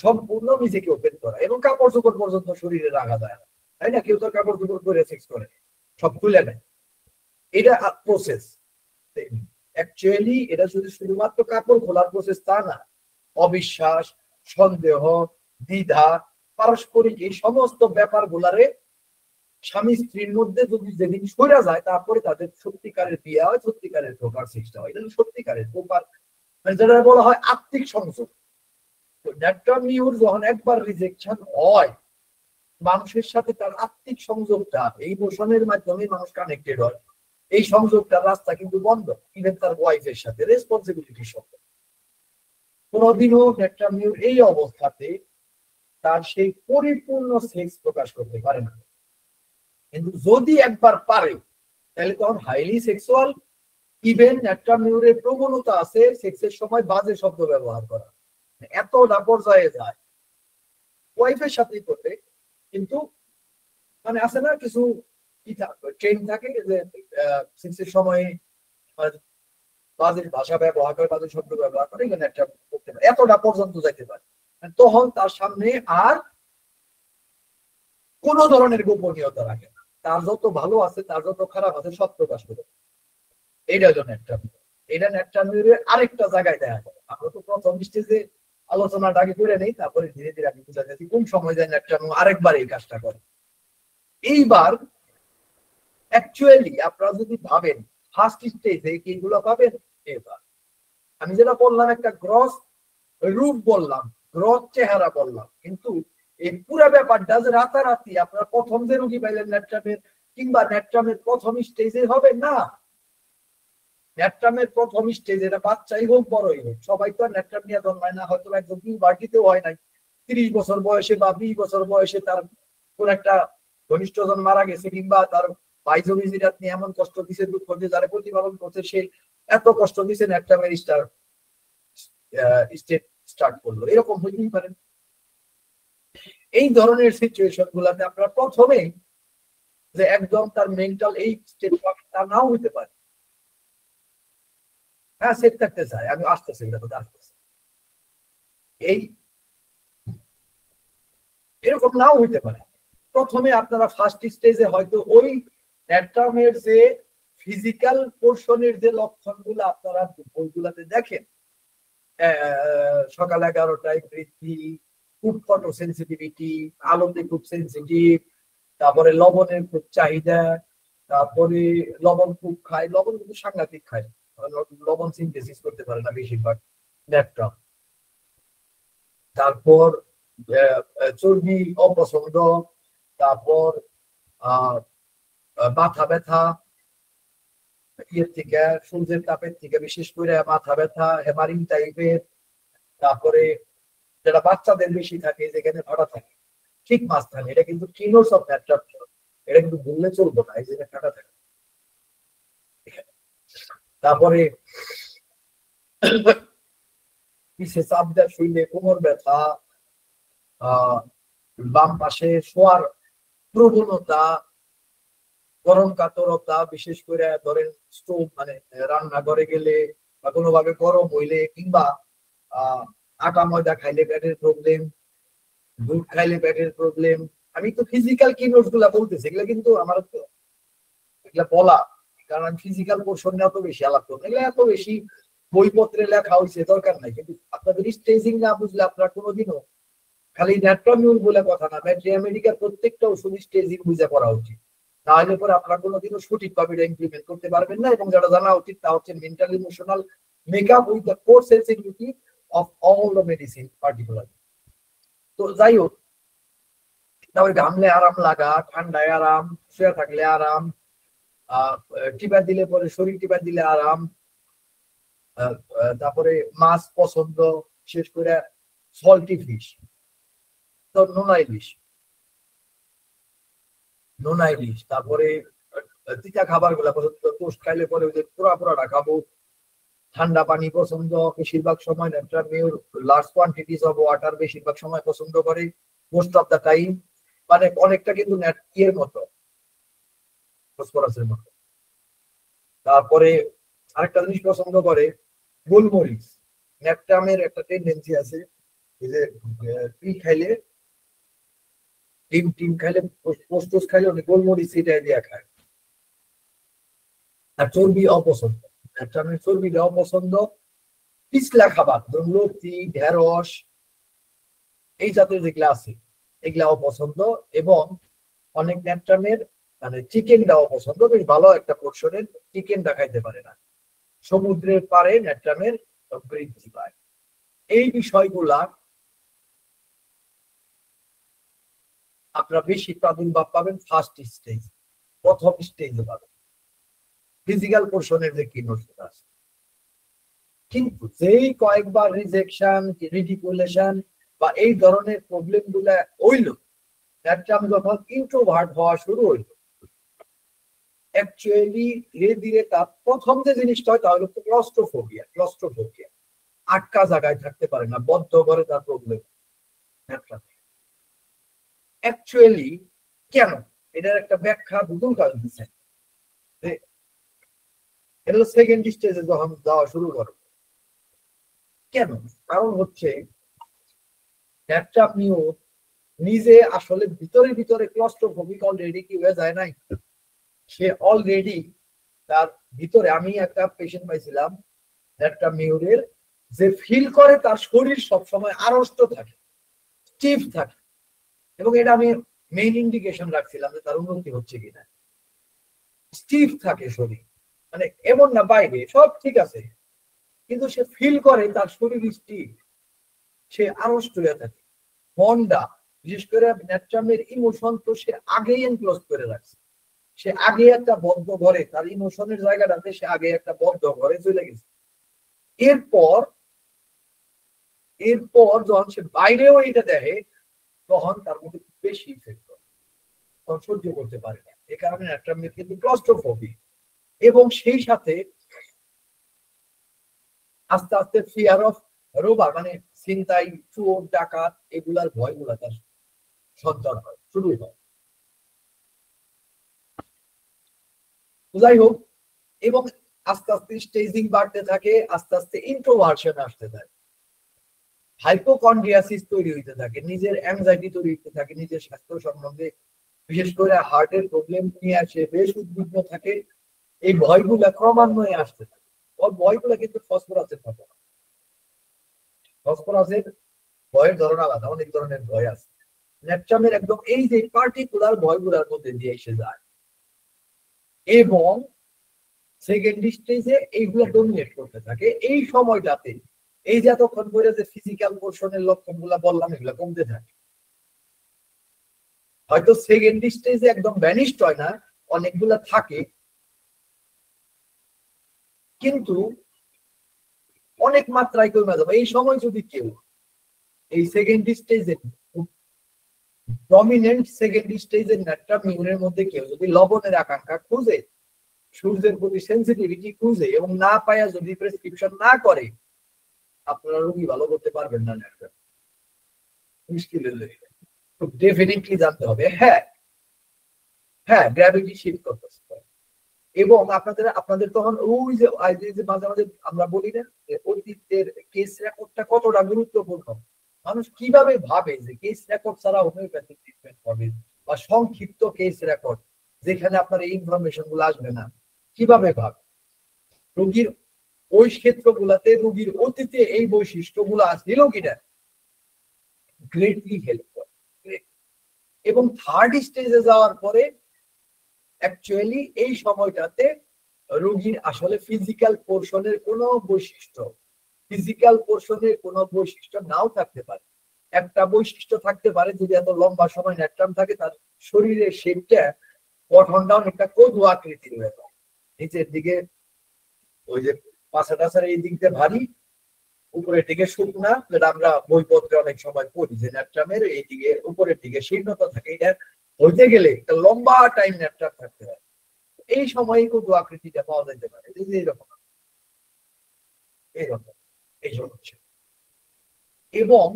সম্পূর্ণ নিজেকে ওপেন করা, এবং কাপড় চোপড় পর্যন্ত শরীরে রাখা যায় না, তাই না? কেউ তো কাপড় চোপড় করে সেক্স করে, সব খুলে নেয়। এটা প্রসেস। অ্যাকচুয়ালি এটা শুধুমাত্র কাপড় খোলার প্রসেস তা না। অবিশ্বাস, সন্দেহ, দ্বিধা, পারস্পরিক এই সমস্ত ব্যাপার গুলারে স্বামী স্ত্রীর মধ্যে যদি যেদিন সরে যায়, তারপরে তাদের সত্যিকারের বিয়ে হয়, সত্যিকারের প্রকার সৃষ্টি হয়। এটা সত্যিকারের প্রকার, মানে যেটা বলা হয় আত্মিক সংযোগ। ন্যাট্রাম নিউর যখন একবার রিজেকশন হয়, মানুষের সাথে তার আত্মিক সংযোগটা এই ইমোশনের মাধ্যমে মানুষ কানেক্টেড হয়। এই সংযোগটার রাস্তা কিন্তু বন্ধ, ইভেন তার ওয়াইফের সাথে রেসপন্সিবিলিটির সঙ্গে। কোনদিনও ন্যাট্রাম নিউর এই অবস্থাতে তার সেই পরিপূর্ণ সেক্স প্রকাশ করতে পারে না। কিন্তু যদি একবার পারে, তাহলে তখন হাইলি সেক্সুয়াল। ইভেন ন্যাট্রাম নিউরের প্রবণতা আছে সেক্সের সময় বাজে শব্দ ব্যবহার করা, এতটা পর্যায়ে যায়। ওয়াইফের সাথেই করবে, কিন্তু মানে আছে না কিছু ট্রেন থাকে যে সেক্সের সময় বাজে ভাষা ব্যবহার করে, বাজে শব্দ ব্যবহার করে, এখানে একটা করতে পারে, এতটা পর্যন্ত যাইতে পারে। তখন তার সামনে আর কোন ধরনের গোপনীয়তা রাখে না, তার যত ভালো আছে, তার যত খারাপ আছে সব প্রকাশ করে। এইটা হলো ন্যাট্রাম। এটা ন্যাট্রাম আরেকটা জায়গায় দেখা যায়। আমরা তো প্রথম স্টেজে আলোচনাটা আগে করে নেই, তারপরে ধীরে ধীরে আমি বুঝা যাচ্ছি কোন সময় যায় ন্যাট্রাম আরেকবার এই কাজটা করে। এইবার অ্যাকচুয়ালি আপনারা যদি ভাবেন ফার্স্ট স্টেজে কিগুলো পাবেন, এবার আমি যেটা বললাম একটা গ্রস রূপ বললাম, গ্রস চেহারা বললাম, কিন্তু এই পুরো ব্যাপারটা যে রাতারাতি আপনারা প্রথম যে রোগী পাইলেন ন্যাট্রামের কিংবা ন্যাট্রামের প্রথম স্টেজে হবে না। ন্যাট্রামের প্রথম স্টেজে এটা বাচ্চাই হোক বড়ই হোক, সবাই তো আর ন্যাট্রাম নিয়ে জন্মায় না। হয়তো একজন বাড়িতেও হয় নাই, 30 বছর বয়সে বা 20 বছর বয়সে তার কোন একটা ঘনিষ্ঠজন মারা গেছে, কিংবা তার বাইজমিজিরাত নিয়ে এমন কষ্ট দিছে, দুঃখ দিয়ে যারা প্রতিপালন করছে সে এত কষ্ট দিছে ন্যাট্রামের স্টেট স্টার্ট করলো, এরকম হইতেই পারে। এই ধরনের সিচুয়েশন গুলাতে আপনারা প্রথমে যে একদম তার মেন্টাল এই স্টেট তা নাও হইতে পারে। হ্যাঁ, সেট থাকতে চায়, আমি আসতেছি, আসতেছি, এই এরকম নাও হইতে পারে। প্রথমে আপনারা ফার্স্ট স্টেজে হয়তো ওই ন্যাট্রামের যে ফিজিক্যাল পোর্শনের যে লক্ষণগুলো আপনারা বইগুলাতে দেখেন, সকাল 11টায় বৃদ্ধি, খুব ফটো সেন্সিটিভিটি, আলোতে খুব সেন্সিটিভ, তারপরে লবণের খুব চাহিদা, তারপরে লবণ খুব খায়, লবণ কিন্তু সাংঘাতিক খায়, লবণ সিনথেসিস করতে পারে না বেশিরভাগ ন্যাট্রাম। তারপর চর্বি অপছন্দ, তারপর মাথা ব্যথা, ইয়ের থেকে সূর্যের তাপের থেকে বিশেষ করে মাথা ব্যথা, হেমারিং টাইপের, তারপরে যেটা বাচ্চাদের বেশি থাকে, যেখানে ভাড়া থাকে ঠিক মাঝখানে, এটা কিন্তু কিনোস অফ ন্যাট্রাম, এটা কিন্তু ভুললে চলবো না, এই জায়গায় কাটা থাকে। তারপরে পিছে চাপ দেওয়া, শুইলে কোমর ব্যথা, বাম পাশে শোয়ার প্রবণতা, গরম কাতরতা, বিশেষ করে ধরেন স্টোভ মানে রান্নাঘরে গেলে বা কোনোভাবে গরম হইলে, কিংবা আটা ময়দা খাইলে পেটের প্রবলেম, দুধ খাইলে পেটের প্রবলেম। আমি তো ফিজিক্যাল কি নোটস গুলা বলতেছি, এগুলো কিন্তু আমার এগুলা বলা, কারণ আমি ফিজিক্যাল পোর্শন নিয়ে এত বেশি আলাপ করবো, এগুলো এত বেশি বইপত্রে লেখা হয়েছে, দরকার নাই। কিন্তু আপনাদের স্টেজিং না বুঝলে আপনারা কোনোদিনও খালি ন্যাট্রাম বলে কথা না, আমেরিকার প্রত্যেকটা ওষুধ স্টেজিং বুঝে করা উচিত, তাহলে পরে আপনারা কোনোদিনও সঠিকভাবে এটা ইমপ্লিমেন্ট করতে পারবেন না। এবং যেটা জানা উচিত তা হচ্ছে mental emotional makeup with the core sensitivity of all the medicine particular. তো যাই হোক, তারপরে ঘামলে আরাম লাগা, ঠান্ডায় আরাম, শুয়ে থাকলে আরাম, টিপা দিলে পরে শরীর টিপা দিলে আরাম, তারপরে মাছ পছন্দ, বিশেষ করে সল্টি ফিশ, তো নোনা ইলিশ, তারপরে তিতা খাবার গুলা পছন্দ, টোস্ট খাইলে পরে ওই যে পোড়াটা খাবো, ঠান্ডা পানি পছন্দ, বেশিরভাগ সময় ন্যাপটার মেয়র লার্জ কোয়ান্টিটিস অফ ওয়াটার বেশিরভাগ সময় পছন্দ করে, মোস্ট অফ দ্য টাইম। মানে অনেকটা কিন্তু ইয়ের মতো, ফসফরাসের মতো। তারপরে আরেকটা জিনিস পছন্দ করে গোলমরিচ। ন্যাপটামের একটা টেন্ডেন্সি আছে যে খাইলে ডিম খাইলে পোস্টোস খাইলে অনেক গোলমরিচ এটা দিয়ে খায়। আর চর্বি অপছন্দ, ন্যাপটামের চর্বিটা অপছন্দ। পিছলা খাবার ধরুন লতি, ঢেঁড়স এই জাতীয় যেগুলা আছে এগুলাও পছন্দ। এবং অনেক ন্যাপটামের মানে চিকেনটাও পছন্দ, বেশ ভালো একটা পোর্শনের চিকেনটা খাইতে পারে না। সমুদ্রের পারে ন্যাপটামের বৃদ্ধি পায়। এই বিষয়গুলা আপনারা বেশি প্রাদুর্ভাব পাবেন ফার্স্ট স্টেজ, প্রথম স্টেজে পাবেন ফিজিক্যাল পোর্শনের যে কিনোসিস আছে। কিন্তু যেই কয়েকবার রিজেকশন, রিডিকুলেশন বা এই ধরনের প্রবলেম গুলা হইল, ন্যাপটাম যখন ইন্ট্রোভার্ট হওয়া শুরু হইল, অ্যাকচুয়ালি ধীরে ধীরে তার প্রথম যে জিনিসটা হয় তা হলো ক্লস্ট্রোফোবিয়া। ক্লস্ট্রোফোবিয়া, আটকা জায়গায় থাকতে পারে না, বদ্ধ করে তার প্রবলেম। অ্যাকচুয়ালি কেন, এটার একটা ব্যাখ্যা দুজন কাজ দিচ্ছেন। এটা তো সেকেন্ড স্টেজে যখন যাওয়া শুরু করো। কেন? কারণ হচ্ছে ন্যাপটামিও নিজে আসলে ভিতরে ভিতরে ক্লস্ট্রোফোবিক অলরেডি কি হয়ে যায় নাই, সে অলরেডি তার ভিতরে। আমি একটা পেশেন্ট পাইছিলাম ন্যাপটামিওরের, যে ফিল করে তার শরীর সবসময় আড়ষ্ট থাকে, স্টিফ থাকে। এবং এটা আমি মেইন ইন্ডিকেশন রাখছিলাম যে তার উন্নতি হচ্ছে কিনা। স্টিফ থাকে শরীর, মানে এমন না বাইরে সব ঠিক আছে, কিন্তু সে ফিল করে তার শরীর স্টিফ, সে আড়ষ্ট হয়ে থাকে। মনটা, বিশেষ করে ন্যাপটামের ইমোশন তো সে আগেই এনক্লোজ করে রাখছে। সে আগে একটা বদ্ধ ঘরে, তার ইমোশনের জায়গাটাতে সে আগে একটা বদ্ধ ঘরে চলে গেছে। এরপর যখন সে বাইরেও এটা দেখে, তখন তার মধ্যে বেশি ইফেক্ট করে, তখন সহ্য করতে পারে না। এ কারণে ন্যাপটামের কিন্তু ক্লস্ট্রোফোবিয়া। এবং সেই সাথে আস্তে আস্তে ফিয়ার অফ রোবার, মানে ছিনতাই, চোর, ডাকাত এগুলার ভয়গুলা তার সঞ্চার হয়, শুরু হয়। যাই হোক, এবং আস্তে আস্তে স্টেজিং বাড়তে থাকে, আস্তে আস্তে ইন্ট্রোভার্সন আসতে থাকে, হাইপোকন্ড্রিয়াসিস তৈরি হইতে থাকে, নিজের অ্যাংজাইটি তৈরি হইতে থাকে, নিজের স্বাস্থ্য সম্বন্ধে বিশেষ করে হার্টের প্রবলেম নিয়ে আসে, বেশ উদ্বিগ্ন থাকে। এই ভয়গুলা ক্রমান্বয়ে আসতে থাকে। ওর ভয়গুলা কিন্তু ফসফরাসের মতো না। ফসফরাসের ভয়ের ধরন আলাদা, অনেক ধরনের ভয় আছে। ন্যাপটামের একদম এই যে পার্টিকুলার ভয়গুলোর মধ্যে দিয়ে এসে যায়, এবং সেকেন্ড স্টেজে এইগুলো ডমিনেট করতে থাকে। এই সময়টাতে এই যে এতক্ষণ করে যে ফিজিক্যাল পোর্শনের লক্ষণ গুলা বললাম, এগুলো কমতে থাকে। হয়তো সেকেন্ড স্টেজে একদম ভ্যানিশড হয় না, অনেকগুলা থাকে, কিন্তু অনেক মাত্রায় কমে যাবে। এই সময় যদি কেউ এই সেকেন্ড স্টেজে, ডমিনেন্ট সেকেন্ড স্টেজের ন্যাপটামিওরের মধ্যে কেউ যদি লবণের আকাঙ্ক্ষা খুঁজে, সূর্যের প্রতি সেন্সিটিভিটি খুঁজে এবং না পায়া যদি প্রেসক্রিপশন না করে, আপনারা রোগী ভালো করতে পারবেন না। মুশকিলের লেগে ডেফিনেটলি জানতে হবে। হ্যাঁ গ্র্যাভিটি শিফট করতেছে। এবং আপনাদের তখন ওই যে মাঝে মাঝে আমরা বলি না যে অতীতের কেস রেকর্ডটা কতটা গুরুত্বপূর্ণ। মানুষ কিভাবে ভাবে যে কেস রেকর্ড ছাড়া হোমিওপ্যাথিক ট্রিটমেন্ট হবে, বা সংক্ষিপ্ত কেস রেকর্ড যেখানে আপনার এই ইনফরমেশন গুলো আসবে না, কিভাবে ভাবে? রোগীর ওই ক্ষেত্রগুলাতে রোগীর অতীতে এই বৈশিষ্ট্যগুলো আসছিল কিনা গ্রেটলি হেল্প করে। এবং থার্ড স্টেজে যাওয়ার পরে অ্যাকচুয়ালি এই সময়টাতে রোগীর আসলে ফিজিক্যাল পোর্শনের কোনো বৈশিষ্ট্য নাও থাকতে পারে। একটা বৈশিষ্ট্য থাকতে পারে, যদি এত লম্বা সময় ন্যাপটাম থাকে, তার শরীরের শেপটা, গঠনটা অনেকটা কদু আকৃতির হয়ে যায়। নিচের দিকে ওই যে পাশা টাছার এই দিক দিয়ে ভারী, উপরের দিকে শুকনা, যেটা আমরা বইপত্রে অনেক সময় পড়ি যে ন্যাপটামের এই দিকে উপরের দিকে শীর্ণতা থাকে। এটা হইতে গেলে একটা লম্বা টাইম ন্যাপটাম থাকতে হয়। এই সময় কদু আকৃতিটা পাওয়া যেতে পারে, এরকম। এইরকম এই হচ্ছে। এবং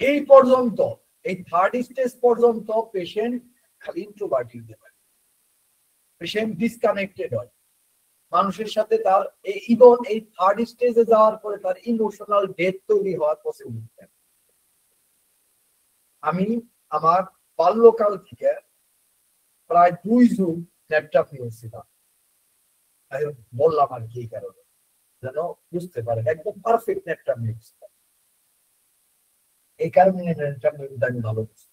এই পর্যন্ত এই থার্ড স্টেজ পর্যন্ত পেশেন্ট খালি ইন্ট্রোভার্টেড হতে পারে, পেশেন্ট ডিসকানেক্টেড হয় মানুষের সাথে। তার ইভেন এই থার্ড স্টেজে যাওয়ার পরে তার ইমোশনাল ডেথ তৈরি হওয়ার পসিবিলিটি। আমি আমার বাল্যকাল থেকে প্রায় 2 যুগ ল্যাপটপ নিয়েছিলাম, বললাম আর কি কারণে যেন বুঝতে পারেন একদম পারফেক্ট ল্যাপটপ নিয়েছিলাম, এই কারণে ল্যাপটপ নিয়ে আমি ভালো বুঝি।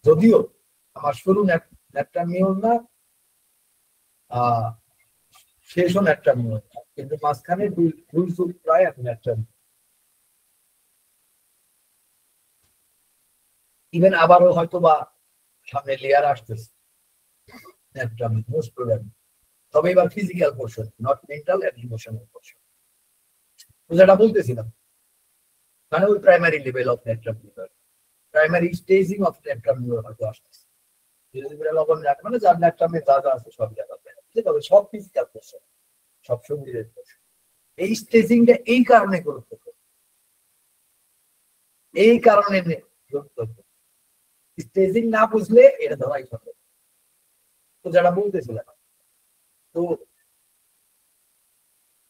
যদিও আমার শুরু ল্যাপটপ নিয়েও না, শেষও ল্যাপটপ নিয়েও না, কিন্তু মাঝখানে 2 যুগ প্রায় আমি ল্যাপটপ। ইভেন আবারও হয়তো বা সামনে লেয়ার আসতেছে ল্যাপটপ মোস্ট প্রবাবলি, তবে এবার physical portion, not mental and emotional portion. যেটা বলতেছিলাম মানে ওই প্রাইমারি লেভেল অফ ল্যাপটপ নিউরো, প্রাইমারি স্টেজিং অফ ল্যাপটপ নিউরো হয়তো আসতেছে। লবণ রাখ মানে যার ল্যাপটপে যা যা আছে সব জায়গাতে, তবে সব ফিজিক্যাল পোর্শন, সব শরীরের পোর্শন। এই স্টেজিংটা এই কারণে গুরুত্বপূর্ণ, এই কারণে গুরুত্বপূর্ণ। স্টেজিং না বুঝলে এটা ধরাই হবে। তো যারা বলতেছিলাম, তো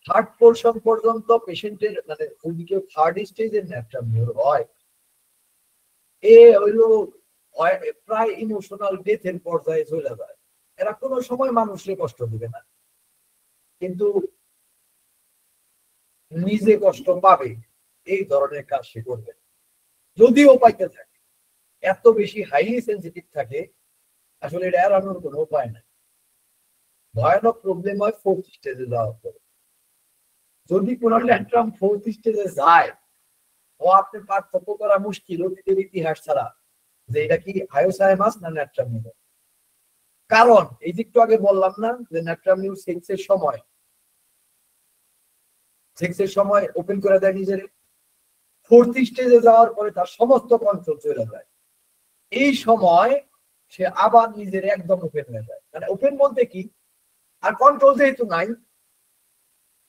থার্ড পোর্শন পর্যন্ত পেশেন্টের মানে যদি কেউ থার্ড স্টেজের ল্যাপটপ নিউরো হয়, এ হইলো প্রায় ইমোশনাল ডেথের পর্যায়ে চলে যায়। এরা কোনো সময় মানুষকে কষ্ট দিবে না, কিন্তু নিজে কষ্ট পাবে এই ধরনের কাজ সে করবে যদিও পাইতে থাকে। এত বেশি হাইলি সেন্সিটিভ থাকে, আসলে এটা এড়ানোর কোনো উপায় নাই। ভয়ানক প্রবলেম হয় ফোর্থ স্টেজে যাওয়ার পরে। যদি কোনো ল্যান্ট্রাম ফোর্থ স্টেজে যায়, ও আপনি পার্থক্য করা মুশকিল অতীতের ইতিহাস ছাড়া যে এটা কি হায়োসায়ামাস না ল্যান্ট্রাম নিউরো। কারণ এই যে একটু আগে বললাম না যে ল্যান্ট্রাম নিউরো সেক্সের সময় ওপেন করে দেয় নিজের, ফোর্থ স্টেজে যাওয়ার পরে তার সমস্ত কন্ট্রোল চলে যায়। এই সময় সে আবার নিজের একদম ওপেন হয়ে যায়। মানে ওপেন বলতে কি, আর কন্ট্রোল যেহেতু নাই,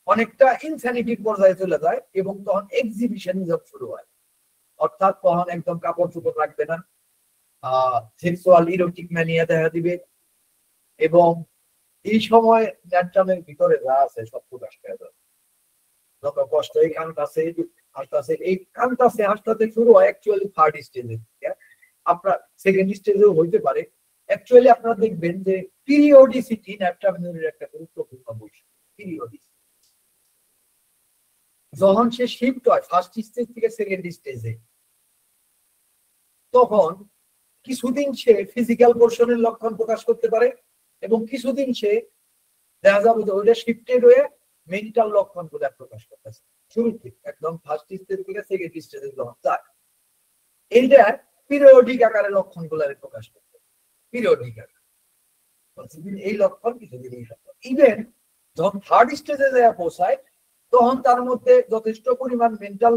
অনেকটা ইনস্যানিটির পর্যায়ে চলে যায় এবং তখন এক্সিবিশনিজম শুরু হয়। অর্থাৎ তখন একদম কাপড় চোপড় রাখবে না, সেক্সুয়াল ইরোটিক ম্যানিয়া দেখা দিবে, এবং এই সময় ল্যান্ট্রামের ভিতরে যা আছে সব প্রকাশ পেয়ে যাবে। যত কষ্ট এই কানটাছে হাসতেছে, এই কানটাছে হাসতে শুরু হয় অ্যাকচুয়ালি থার্ড স্টেজে। আপনার সেকেন্ড স্টেজেও হইতে পারে। অ্যাকচুয়ালি আপনারা দেখবেন যে পিরিয়ডিসিটি ল্যাপটপ নিউরোর একটা গুরুত্বপূর্ণ বৈশিষ্ট্য। পিরিয়ডিসিটি যখন সে শিফট হয় ফার্স্ট স্টেজ থেকে সেকেন্ড স্টেজে, তখন কিছুদিন সে ফিজিক্যাল পোর্শনের লক্ষণ প্রকাশ করতে পারে এবং কিছুদিন সে দেখা যাবে যে ওইটা শিফটেড হয়ে মেন্টাল লক্ষণ গুলো প্রকাশ করতেছে। শুরু থেকে একদম ফার্স্ট স্টেজ থেকে সেকেন্ড স্টেজে যখন যায়, এইটা পিরিয়ডিক আকারে লক্ষণ গুলো প্রকাশ করতে, পিরিয়ডিক আকারে এই লক্ষণ কিছুদিন এই লক্ষণ। ইভেন যখন থার্ড স্টেজে যায় পৌঁছায়, তখন তার মধ্যে যথেষ্ট পরিমাণ মেন্টাল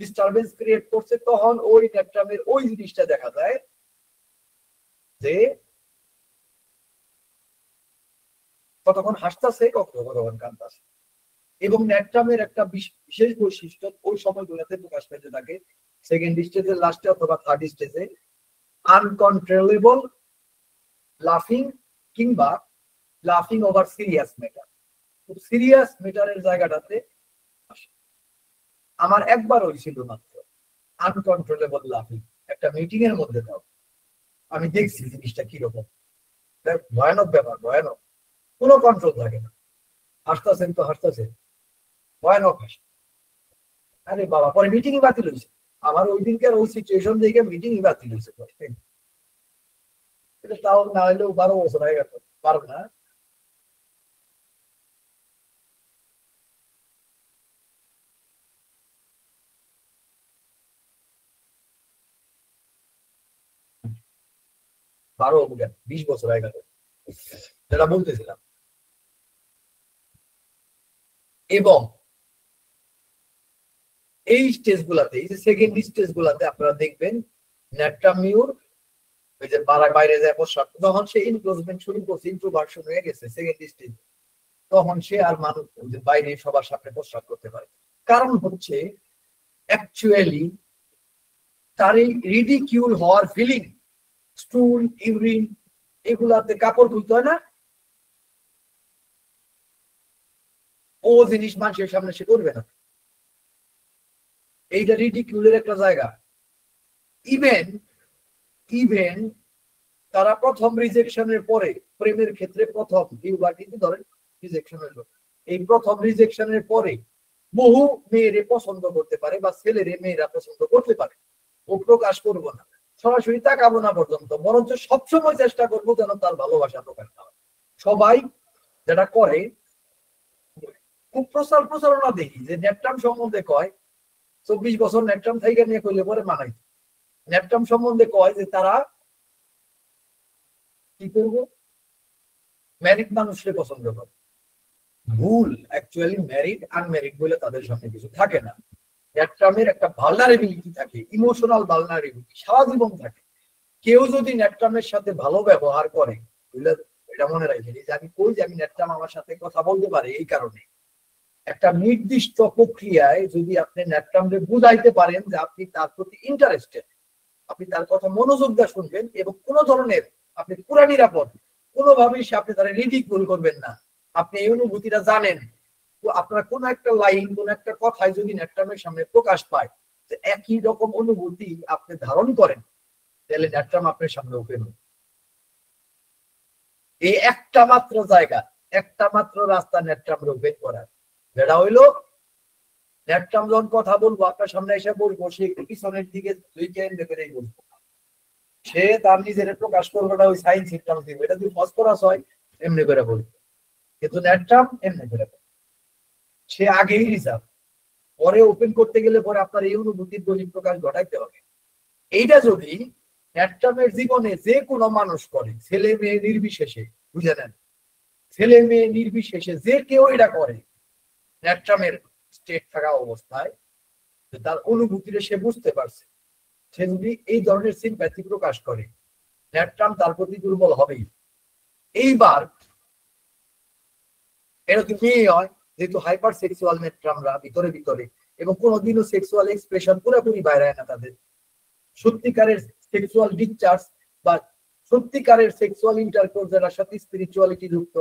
ডিস্টারবেন্স ক্রিয়েট করছে, তখন ওই ল্যাপটপের ওই জিনিসটা দেখা যায় যে কতক্ষণ হাসতেছে কতক্ষণ কাঁদতেছে। এবং ল্যাপটপের একটা বিশেষ বৈশিষ্ট্য ওই সময়গুলোতে প্রকাশ পেতে থাকে সেকেন্ড স্টেজের লাস্টে অথবা থার্ড স্টেজে, আনকন্ট্রোলেবল লাফিং কিংবা লাফিং ওভার সিরিয়াস ম্যাটার। সিরিয়াস ম্যাটারের জায়গাটাতে আমার একবার হয়েছিল মাত্র আনকন্ট্রোলেবল লাফিং, একটা মিটিং এর মধ্যে দাও। আমি দেখছি জিনিসটা কিরকম ভয়ানক ব্যাপার, ভয়ানক, কোনো কন্ট্রোল থাকে না, হাসতেছেন তো হাসতেছেন, ভয়ানক হাসি। আরে বাবা, পরে মিটিংই বাতিল হয়েছে আমার। ওই দিনকার ওই সিচুয়েশন দেখে মিটিংই বাতিল হয়েছে। এটা তাও না হলেও 12 বছর হয়ে গেল, পারব না। বারো 20 বছর হয়ে গেল, যেটা বলতেছিলাম। এবং এই স্টেজ গুলাতে, এই যে সেকেন্ড স্টেজ গুলাতে আপনারা দেখবেন ল্যাপটপ নিউর ওই যে বাইরে যায় পোশাক, তখন সে ইনক্লোজমেন্ট শুরু করছে, ইন্ট্রোভার্সন হয়ে গেছে সেকেন্ড স্টেজ। তখন সে আর মানুষ বাইরে সবার সামনে প্রস্রাব করতে পারে। কারণ হচ্ছে অ্যাকচুয়ালি তার এই রিডিকিউল হওয়ার ফিলিং, স্টুল, ইউরিন, এগুলাতে কাপড় ধুতে হয় না, ও জিনিস মানুষের সামনে সে করবে না। এইটা রিডিকিউলের একটা জায়গা। ইভেন ইভেন তারা প্রথম রিজেকশনের পরে, প্রেমের ক্ষেত্রে প্রথম ডিউবার্টিতে ধরেন রিজেকশন হলো, এই প্রথম রিজেকশনের পরে বহু মেয়েরে পছন্দ করতে পারে বা ছেলেরে মেয়েরা পছন্দ করতে পারে, ও প্রকাশ করবো না, সরাসরি তাকাবো না পর্যন্ত, বরঞ্চ সবসময় চেষ্টা করবো যেন তার ভালোবাসা প্রকাশ না হয়। সবাই যেটা করে, খুব প্রচারণা দেখি যে নেপটাম সম্বন্ধে কয় 24 বছর নেপটাম থেকে নিয়ে করলে পরে মানাই। নেপটাম সম্বন্ধে কয় যে তারা কি করবো, ম্যারিড মানুষকে পছন্দ করে। ভুল। অ্যাকচুয়ালি ম্যারিড আনম্যারিড বলে তাদের সঙ্গে কিছু থাকে না। নেপটামের একটা ভালনারেবিলিটি থাকে, ইমোশনাল ভালনারেবিলিটি সারা জীবন থাকে। কেউ যদি নেপটামের সাথে ভালো ব্যবহার করে, এটা মনে রাখবেন যে আমি কই যে আমি নেপটাম আমার সাথে কথা বলতে পারি এই কারণে, একটা নির্দিষ্ট প্রক্রিয়ায় যদি আপনি নেপটামকে বুঝাইতে পারেন যে আপনি তার প্রতি ইন্টারেস্টেড, আপনি তার কথা মনোযোগ দিয়ে শুনবেন এবং কোনো ধরনের আপনি পুরা নিরাপদ, কোনোভাবেই সে আপনি তারা রিডিকুল করবেন না, আপনি এই অনুভূতিটা জানেন, তো আপনার কোন একটা লাইন, কোন একটা কথায় যদি নেপটামের সামনে প্রকাশ পায় যে একই রকম অনুভূতি আপনি ধারণ করেন, তাহলে নেপটাম আপনার সামনে ওপেন হবে। এই একটা মাত্র জায়গা, একটা মাত্র রাস্তা নেপটাম ওপেন করার, যেটা হইলো নেপটাম যখন কথা বলবো আপনার সামনে এসে বলবো, সে পিছনের দিকে দুই কেন্দ্র করেই বলবো, সে তার নিজের প্রকাশ করবে না, ওই সাইন সিস্টেম দিবে। এটা যদি ফসফরাস হয় এমনি করে বলবে, কিন্তু নেপটাম এমনি করে সে আগেই রিজার্ভ, পরে ওপেন করতে গেলে পরে আপনার এই অনুভূতির বহিঃপ্রকাশ ঘটাইতে হবে। এইটা যদি নেপটামের জীবনে যে কোনো মানুষ করে, ছেলে মেয়ে নির্বিশেষে, বুঝে নেন, ছেলে মেয়ে নির্বিশেষে যে কেউ এটা করে, নেপটামের স্টেট থাকা অবস্থায় তার অনুভূতিটা সে বুঝতে পারছে, সে যদি এই ধরনের সিম্প্যাথি প্রকাশ করে, নেপটাম তার প্রতি দুর্বল হবেই। এইবার এরকম মেয়ে হয়, যেহেতু হাইপার সেক্সুয়াল নেপটামরা ভিতরে ভিতরে, এবং কোনোদিনও সেক্সুয়াল এক্সপ্রেশন পুরোপুরি বাইরে হয় না তাদের, সত্যিকারের সেক্সুয়াল ডিসচার্জ বা সত্যিকারের সেক্সুয়াল ইন্টারকোর্স যারা সাথে স্পিরিচুয়ালিটি যুক্ত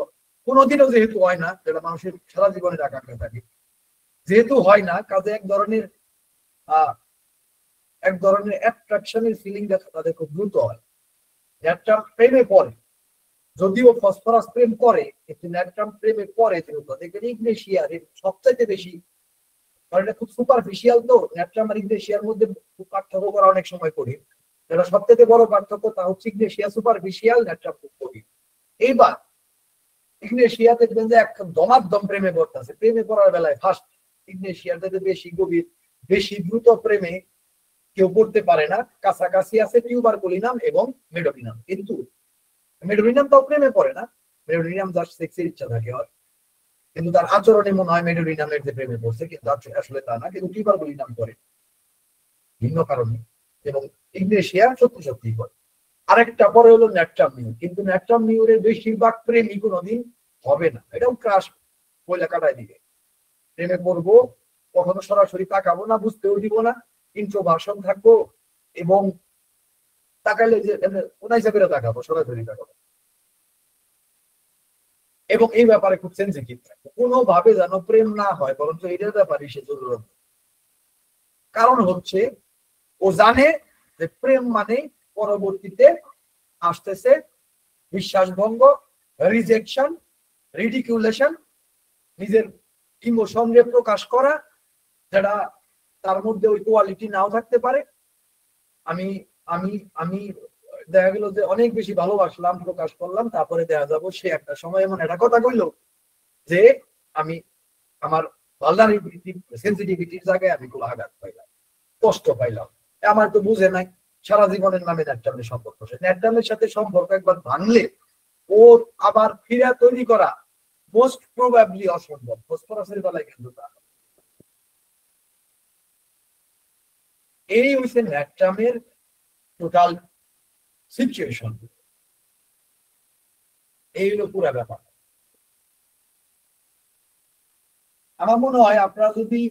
কোনোদিনও যেহেতু হয় না, যেটা মানুষের সারা জীবনের আকাঙ্ক্ষা থাকে, যেহেতু হয় না, কাজে এক ধরনের অ্যাট্রাকশনের ফিলিং দেখা তাদের খুব দ্রুত হয়। নেপটাম প্রেমে পড়ে, যদিও ফসফরাস প্রেম করে, কিন্তু নেপটাম প্রেমে পড়ে দ্রুত। দেখবেন ইগনেশিয়ার সবচাইতে বেশি, কারণ এটা খুব সুপারফিশিয়াল, তো নেপটাম আর ইগনেশিয়ার মধ্যে পার্থক্য করা অনেক সময় করি, যেটা সবথেকে বড় পার্থক্য তা হচ্ছে ইগনেশিয়া সুপারফিশিয়াল, নেপটাম খুব গভীর। এইবার ইগনেশিয়া দেখবেন যে এক দমাদ্দম প্রেমে পড়তেছে, প্রেমে পড়ার বেলায় ফার্স্ট ইগনেশিয়ার থেকে বেশি গভীর, বেশি দ্রুত প্রেমে কেউ পড়তে পারে না। কাছাকাছি আছে টিউবারকুলিনাম এবং মেডোনিনাম, কিন্তু মেডোনিনাম তাও প্রেমে পড়ে না, মেডোনিনাম যার সেক্সের ইচ্ছা থাকে হয়, কিন্তু তার আচরণে মনে হয় মেডোনিনামের যে প্রেমে পড়ছে, কিন্তু আসলে তা না, কিন্তু টিউবারকুলিনাম করে ভিন্ন কারণে, এবং ইগনেশিয়া সত্যি সত্যি করে। আরেকটা পরে হলো নেপটাম নিউর, কিন্তু নেপটাম নিউরের বেশিরভাগ প্রেমই কোনোদিন হবে না, এটাও ক্রাশ বলে কাটায় দিবে। প্রেমে পড়বো, কখনো সরাসরি তাকাবো না, বুঝতেও দিব না, ইন্ট্রোভার্সন থাকবো, এবং তাকালে যে ওনাইসা করে তাকাবো, সরাসরি তাকাবো, এবং এই ব্যাপারে খুব সেন্সিটিভ থাকবো, কোনোভাবে যেন প্রেম না হয়, বরঞ্চ এটার ব্যাপারে সে জরুরত। কারণ হচ্ছে ও জানে যে প্রেম মানে পরবর্তীতে আসতেছে বিশ্বাসভঙ্গ, রিজেকশন, রিডিকুলেশন, নিজের ইমোশনকে প্রকাশ করা, যেটা তার মধ্যে ওই কোয়ালিটি নাও থাকতে পারে। আমি আমি আমি দেখা গেল যে অনেক বেশি ভালোবাসলাম, প্রকাশ করলাম, তারপরে দেখা যাবো সে একটা সময় এমন একটা কথা কইলো যে আমি আমার ভালনারেবিলিটি, সেন্সিটিভিটির জায়গায় আমি খুব আঘাত পাইলাম, কষ্ট পাইলাম, আমার তো বুঝে নাই, সারা জীবনের নামে নেপটামের সম্পর্ক, নেপটামের সাথে সম্পর্ক একবার ভাঙলে ও আবার ফিরে তৈরি করা মোস্ট প্রবাবলি অসম্ভব। ফসফরাসের বেলায় কিন্তু তা, এই হচ্ছে নেপটামের টোটাল সিচুয়েশন, এই হলো পুরা ব্যাপার। আমার মনে হয় আপনারা যদি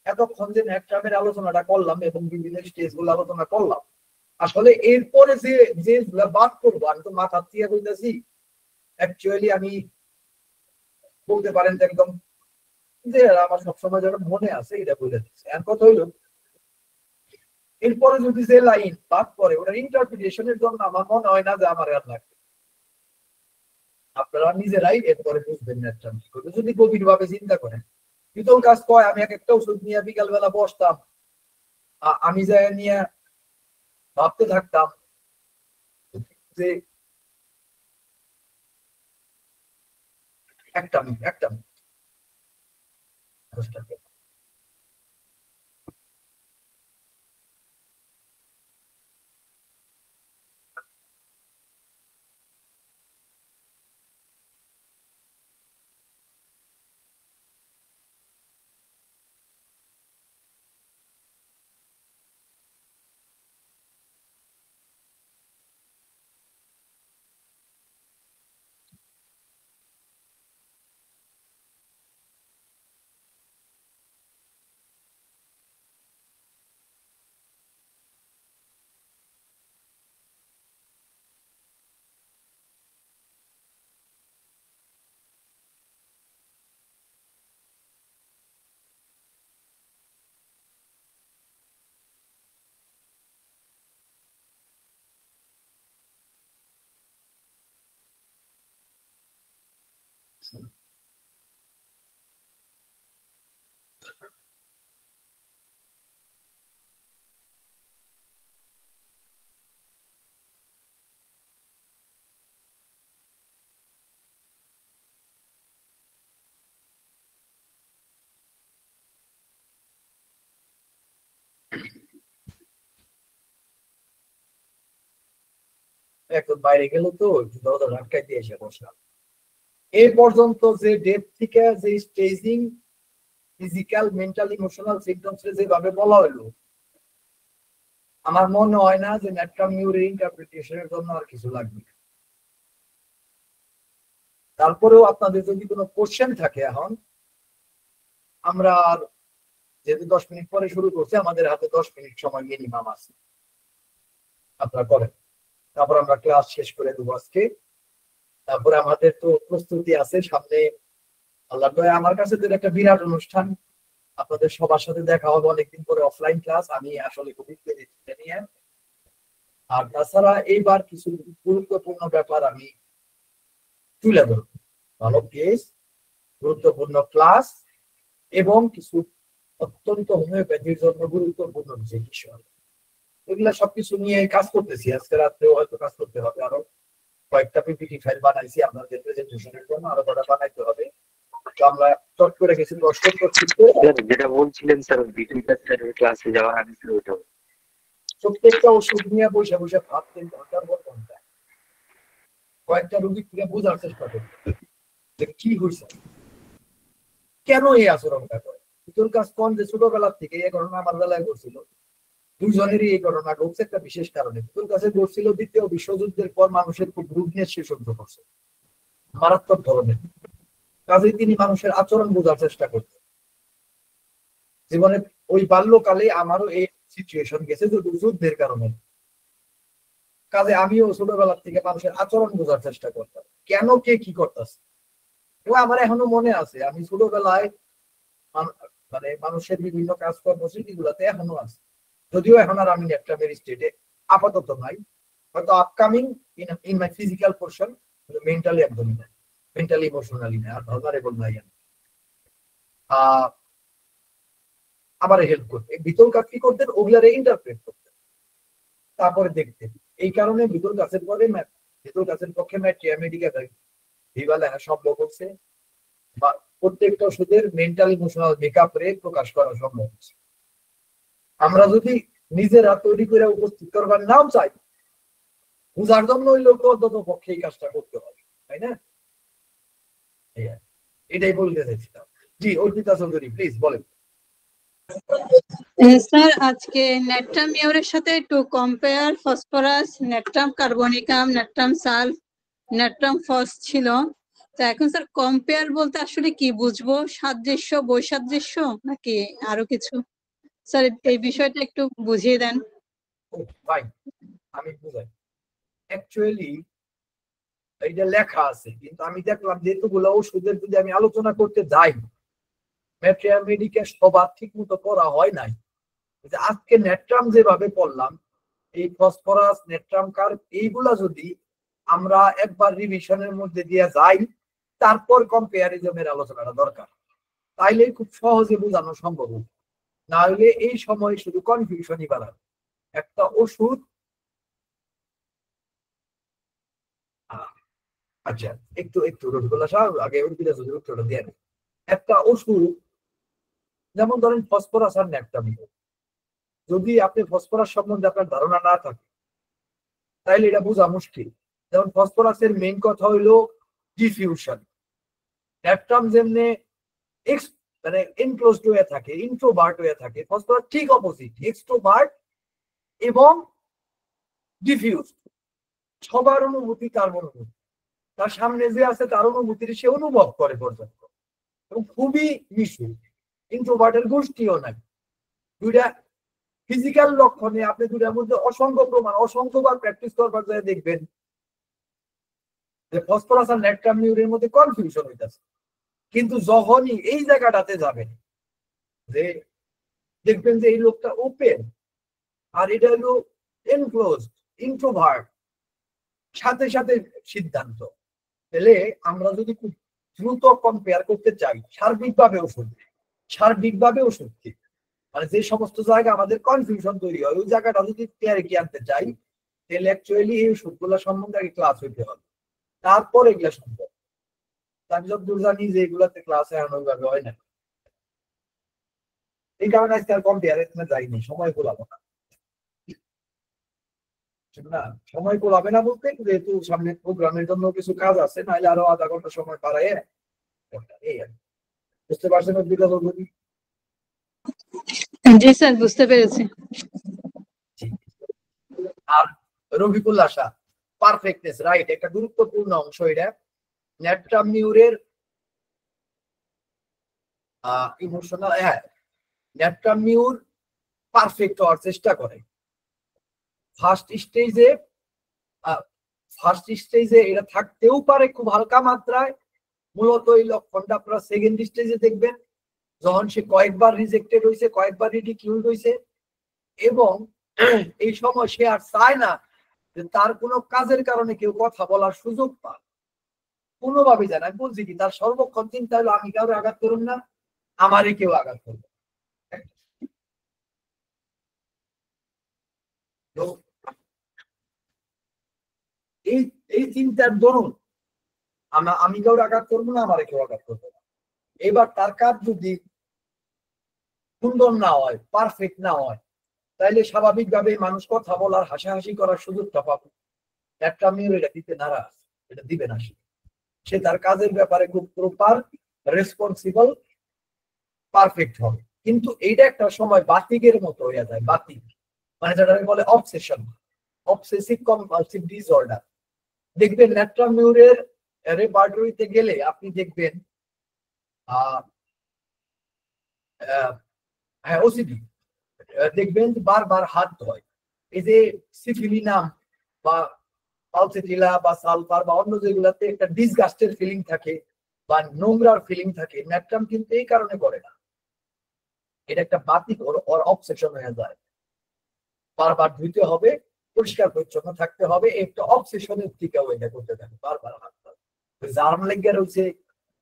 এতক্ষণ যে নেট্রামের আলোচনাটা করলাম এবং বিভিন্ন স্টেজ গুলো আলোচনা করলাম, আসলে এরপরে যে বাদ করবো, আমি তো মাথা দিয়ে বলতেছি, অ্যাকচুয়ালি আমি বলতে পারেন যে একদম যে আমার সবসময় যেটা মনে আছে এটা বলে দিচ্ছে। আর কথা হইল এরপরে যদি যে লাইন বাদ করে ওটার ইন্টারপ্রিটেশনের জন্য আমার মনে হয় না যে আমার আর লাগবে। আপনারা নিজেরাই এরপরে বুঝবেন নেট্রাম কি করবে যদি গভীর ভাবে চিন্তা করেন। বিতল কাজ কয় আমি এক একটা ওষুধ নিয়ে বিকাল বেলা বসতাম, আমি যাই নিয়ে ভাবতে থাকতাম যে একটা একদম বাইরে গেল তো আটকাইতে এসে বসলাম। এই পর্যন্ত যে ডেপ থেকে যে staging physical mental emotional symptoms যেভাবে বলা হলো, আমার মনে হয় না যে নেট্রাম নিউরের ইন্টারপ্রিটেশনের জন্য আর কিছু লাগবে। তারপরেও আপনাদের যদি কোনো কোশ্চেন থাকে, এখন আমরা যেহেতু 10 মিনিট পরে শুরু করছি, আমাদের হাতে 10 মিনিট সময় মিনিমাম আছে, আপনারা করেন, তারপর আমরা ক্লাস শেষ করে দেবো আজকে। তারপরে আমাদের তো প্রস্তুতি আছে সামনে, আল্লাহ আমার কাছে তো একটা বিরাট অনুষ্ঠান, আপনাদের সবার সাথে দেখা হবে অনেকদিন পরে অফলাইন ক্লাস। আমি আসলে খুব নিয়ে, আর তাছাড়া এইবার কিছু গুরুত্বপূর্ণ ব্যাপার আমি তুলে ধরব, ভালো কেস, গুরুত্বপূর্ণ ক্লাস এবং কিছু অত্যন্ত হোমিওপ্যাথির জন্য গুরুত্বপূর্ণ যে বিষয়, এগুলা সবকিছু নিয়ে কাজ করতেছি। আজকে রাত্রেও হয়তো কাজ করতে হবে, আরো কয়েকটা পিপিটি ফাইল বানাইছি আপনাদের প্রেজেন্টেশনের জন্য, আরো কটা বানাইতে হবে। তো আমরা চট করে কিছু প্রশ্ন করছি। যেটা বলছিলেন স্যার ক্লাসে যাওয়ার আগে প্রত্যেকটা ওষুধ নিয়ে বসে বসে ভাবতেন ঘন্টার পর ঘন্টা, কয়েকটা রোগী থেকে বোঝার চেষ্টা করতেন যে কি হয়েছে, কেন এই আচরণটা করে। তোর কাজ কোন যে ছোটবেলার থেকে এই ঘটনা আমার বেলায় ঘটছিল, দুজনেরই এই ঘটনা ঘটছে একটা বিশেষ কারণে। তোর কাছে ঘটছিল দ্বিতীয় বিশ্বযুদ্ধের পর মানুষের খুব রোগ নিয়ে সে সহ্য করছে, মারাত্মক ধরনের। কাজেই তিনি মানুষের আচরণ বোঝার চেষ্টা করতেন। জীবনে ওই বাল্যকালে আমারও এই সিচুয়েশন গেছে যুদ্ধের কারণে। কাজে আমিও ছোটবেলার থেকে মানুষের আচরণ বোঝার চেষ্টা করতাম, কেন কে কি করতেছে। আমার এখনো মনে আছে, আমি ছোটবেলায় মানে মানুষের বিভিন্ন কাজকর্ম স্মৃতিগুলোতে এখনো আছে, যদিও এখন আর আমি একটা স্টেটে আপাতত নাই, হয়তো upcoming in my physical portion, mentally একদমই নাই, মেন্টালি ইমোশনালি নাই, আর ভালনারেবল নাই আমি। আমার হেল্প করতে বিতল কাজ কি করতেন, ওগুলারে ইন্টারপ্রেট করতেন, তারপরে দেখতেন। এই কারণে বিতল গাছের পরে বিতল গাছের পক্ষে ভিভা লেখা সম্ভব হচ্ছে, বা প্রত্যেকটা ওষুধের মেন্টাল ইমোশনাল মেকআপ রে প্রকাশ করা সম্ভব হচ্ছে। আমরা যদি নিজেরা তৈরি করে উপস্থিত করবার নাও চাই, বুঝার জন্য ওই লোক অন্তত পক্ষে এই কাজটা করতে হবে, তাই না? এটাই বলতে চাইছিলাম। জি অর্পিতা চৌধুরী প্লিজ বলেন। স্যার আজকে নেট্রাম মিউরের সাথে একটু compare phosphorus, Natrum carbonicum, Natrum sulph, Natrum phos ছিল। তো এখন স্যার কম্পেয়ার বলতে আসলে কি বুঝবো, সাদৃশ্য বৈসাদৃশ্য নাকি আরো কিছু? স্যার এই বিষয়টা একটু বুঝিয়ে দেন। ফাইন, আমি বুঝাই। অ্যাকচুয়ালি এইটা লেখা আছে, কিন্তু আমি দেখলাম যেহেতুগুলো ওষুধের যদি আমি আলোচনা করতে যাই, মেডিকেল সবার ঠিক মতো করা হয় নাই। আজকে নেট্রাম যেভাবে পড়লাম, এই ফসফরাস নেট্রাম কার্ব এইগুলা যদি আমরা একবার রিভিশনের মধ্যে দিয়ে যাই, তারপর কম্পেয়ারিজমের আলোচনাটা দরকার, তাইলে খুব সহজে বোঝানো সম্ভব। না হলে এই সময় শুধু কনফিউশনই বাড়াবে। একটা ওষুধ, আচ্ছা একটু একটু রবিকুল্লা সাহেব আগে উত্তরটা দিয়ে নেন। একটা ওষুধ যেমন ধরেন ফসফরাস আর ন্যাপটামিন, যদি আপনি ফসফরাস সম্বন্ধে আপনার ধারণা না থাকে তাইলে এটা বোঝা মুশকিল। যেমন ফসফরাসের মেইন কথা হইলো ডিফিউশন, ন্যাপটাম যেমনি মানে এনক্লোজড হয়ে থাকে, ইন্ট্রোভার্ট হয়ে থাকে, ফসফরাস ঠিক অপোজিট, এক্সট্রোভার্ট এবং ডিফিউজ। সবার অনুভূতি তার অনুভূতি, তার সামনে যে আছে তার অনুভূতির সে অনুভব করে পর্যন্ত, এবং খুবই মিশু। ইন্ট্রোভার্টের গোষ্ঠীও নাই। দুইটা ফিজিক্যাল লক্ষণে আপনি দুটার মধ্যে অসংখ্য প্রমাণ, অসংখ্যবার প্র্যাকটিস করবার যায় দেখবেন যে ফসফরাস আর ন্যাট্রামিউরের মধ্যে কনফিউশন হইতেছে। কিন্তু যখনই এই জায়গাটাতে যাবেন, যে দেখবেন যে এই লোকটা ওপেন আর এটা হলো এনক্লোজড, ইন্ট্রোভার্ট, সাথে সাথে সিদ্ধান্ত। তাহলে আমরা যদি খুব দ্রুত কম্পেয়ার করতে চাই সার্বিকভাবে ওষুধ কি, মানে যে সমস্ত জায়গা আমাদের কনফিউশন তৈরি হয়, ওই জায়গাটা যদি ক্লিয়ারিটি আনতে চাই, তাহলে অ্যাকচুয়ালি এই ওষুধগুলো সম্বন্ধে আগে ক্লাস হইতে হবে, তারপর এগুলা সম্ভব। আমি যতদূর জানি যে এগুলাতে ক্লাস এখন ওইভাবে হয় না, এই কারণে আজকে আর কম্পেয়ারে যাইনি, সময় গোলাবো না। না, সময় গোলাবে না বলতে যেহেতু সামনে প্রোগ্রামের জন্য কিছু কাজ আছে, নাহলে আরো আধা ঘন্টা সময় বাড়ায় এই আর কি। বুঝতে পারছেন অদ্বিকা চৌধুরী? জি স্যার, বুঝতে পেরেছি। আর রফিকুল আশা, পারফেক্টনেস, রাইট, একটা গুরুত্বপূর্ণ অংশ এটা। ন্যাট্রামিউরের ইমোশনাল, হ্যাঁ, ন্যাট্রামিউর পারফেক্ট হওয়ার চেষ্টা করে ফার্স্ট স্টেজে। এটা থাকতেও পারে খুব হালকা মাত্রায়, মূলত এই লক্ষণটা আপনারা সেকেন্ড স্টেজে দেখবেন, যখন সে কয়েকবার রিজেক্টেড হয়েছে, কয়েকবার রিডিকিউলড হয়েছে, এবং এই সময় সে আর চায় না যে তার কোনো কাজের কারণে কেউ কথা বলার সুযোগ পায়, কোনোভাবেই জানা। আমি বলছি কি, তার সর্বক্ষণ চিন্তা হলো আমি কাউকে আঘাত করুন না, আমারই কেউ আঘাত করবে। এই চিন্তার দরুন আমি কাউকে আঘাত করবো না, আমারে কেউ আঘাত করবে না। এবার তার কাজ যদি সুন্দর না হয়, পারফেক্ট না হয়, তাইলে স্বাভাবিকভাবে মানুষ কথা বলার, হাসাহাসি করার সুযোগটা পাবে। একটা মেয়ের এটা দিতে নারাজ, এটা দিবে না। সে তার কাজের ব্যাপারে খুব প্রপার, রেসপন্সিবল, পারফেক্ট হবে। কিন্তু এইটা একটা সময় বাতিকের মতো হয়ে যায়, বাতিক মানে যেটা বলে অবসেশন, অবসেসিভ কম্পালসিভ ডিসঅর্ডার। দেখবেন ন্যাট্রামিউরের রেপার্টরিতে গেলে আপনি দেখবেন হ্যাঁ ওসিডি দেখবেন বারবার হাত ধোয়। এই যে সিফিলিনাম বা পালসেটিলা বা সালফার বা অন্য যেগুলাতে একটা ডিসগাস্টের ফিলিং থাকে বা নোংরার ফিলিং থাকে, ন্যাট্রাম কিন্তু এই কারণে করে না। এটা একটা বাতিক ওর অবসেশন হয়ে যায়, বারবার ধুইতে হবে, পরিষ্কার পরিচ্ছন্ন থাকতে হবে, একটা অবসেশনের দিকে ওইটা করতে থাকে, বারবার হাত ধোয়। জার্ম লেগে রয়েছে,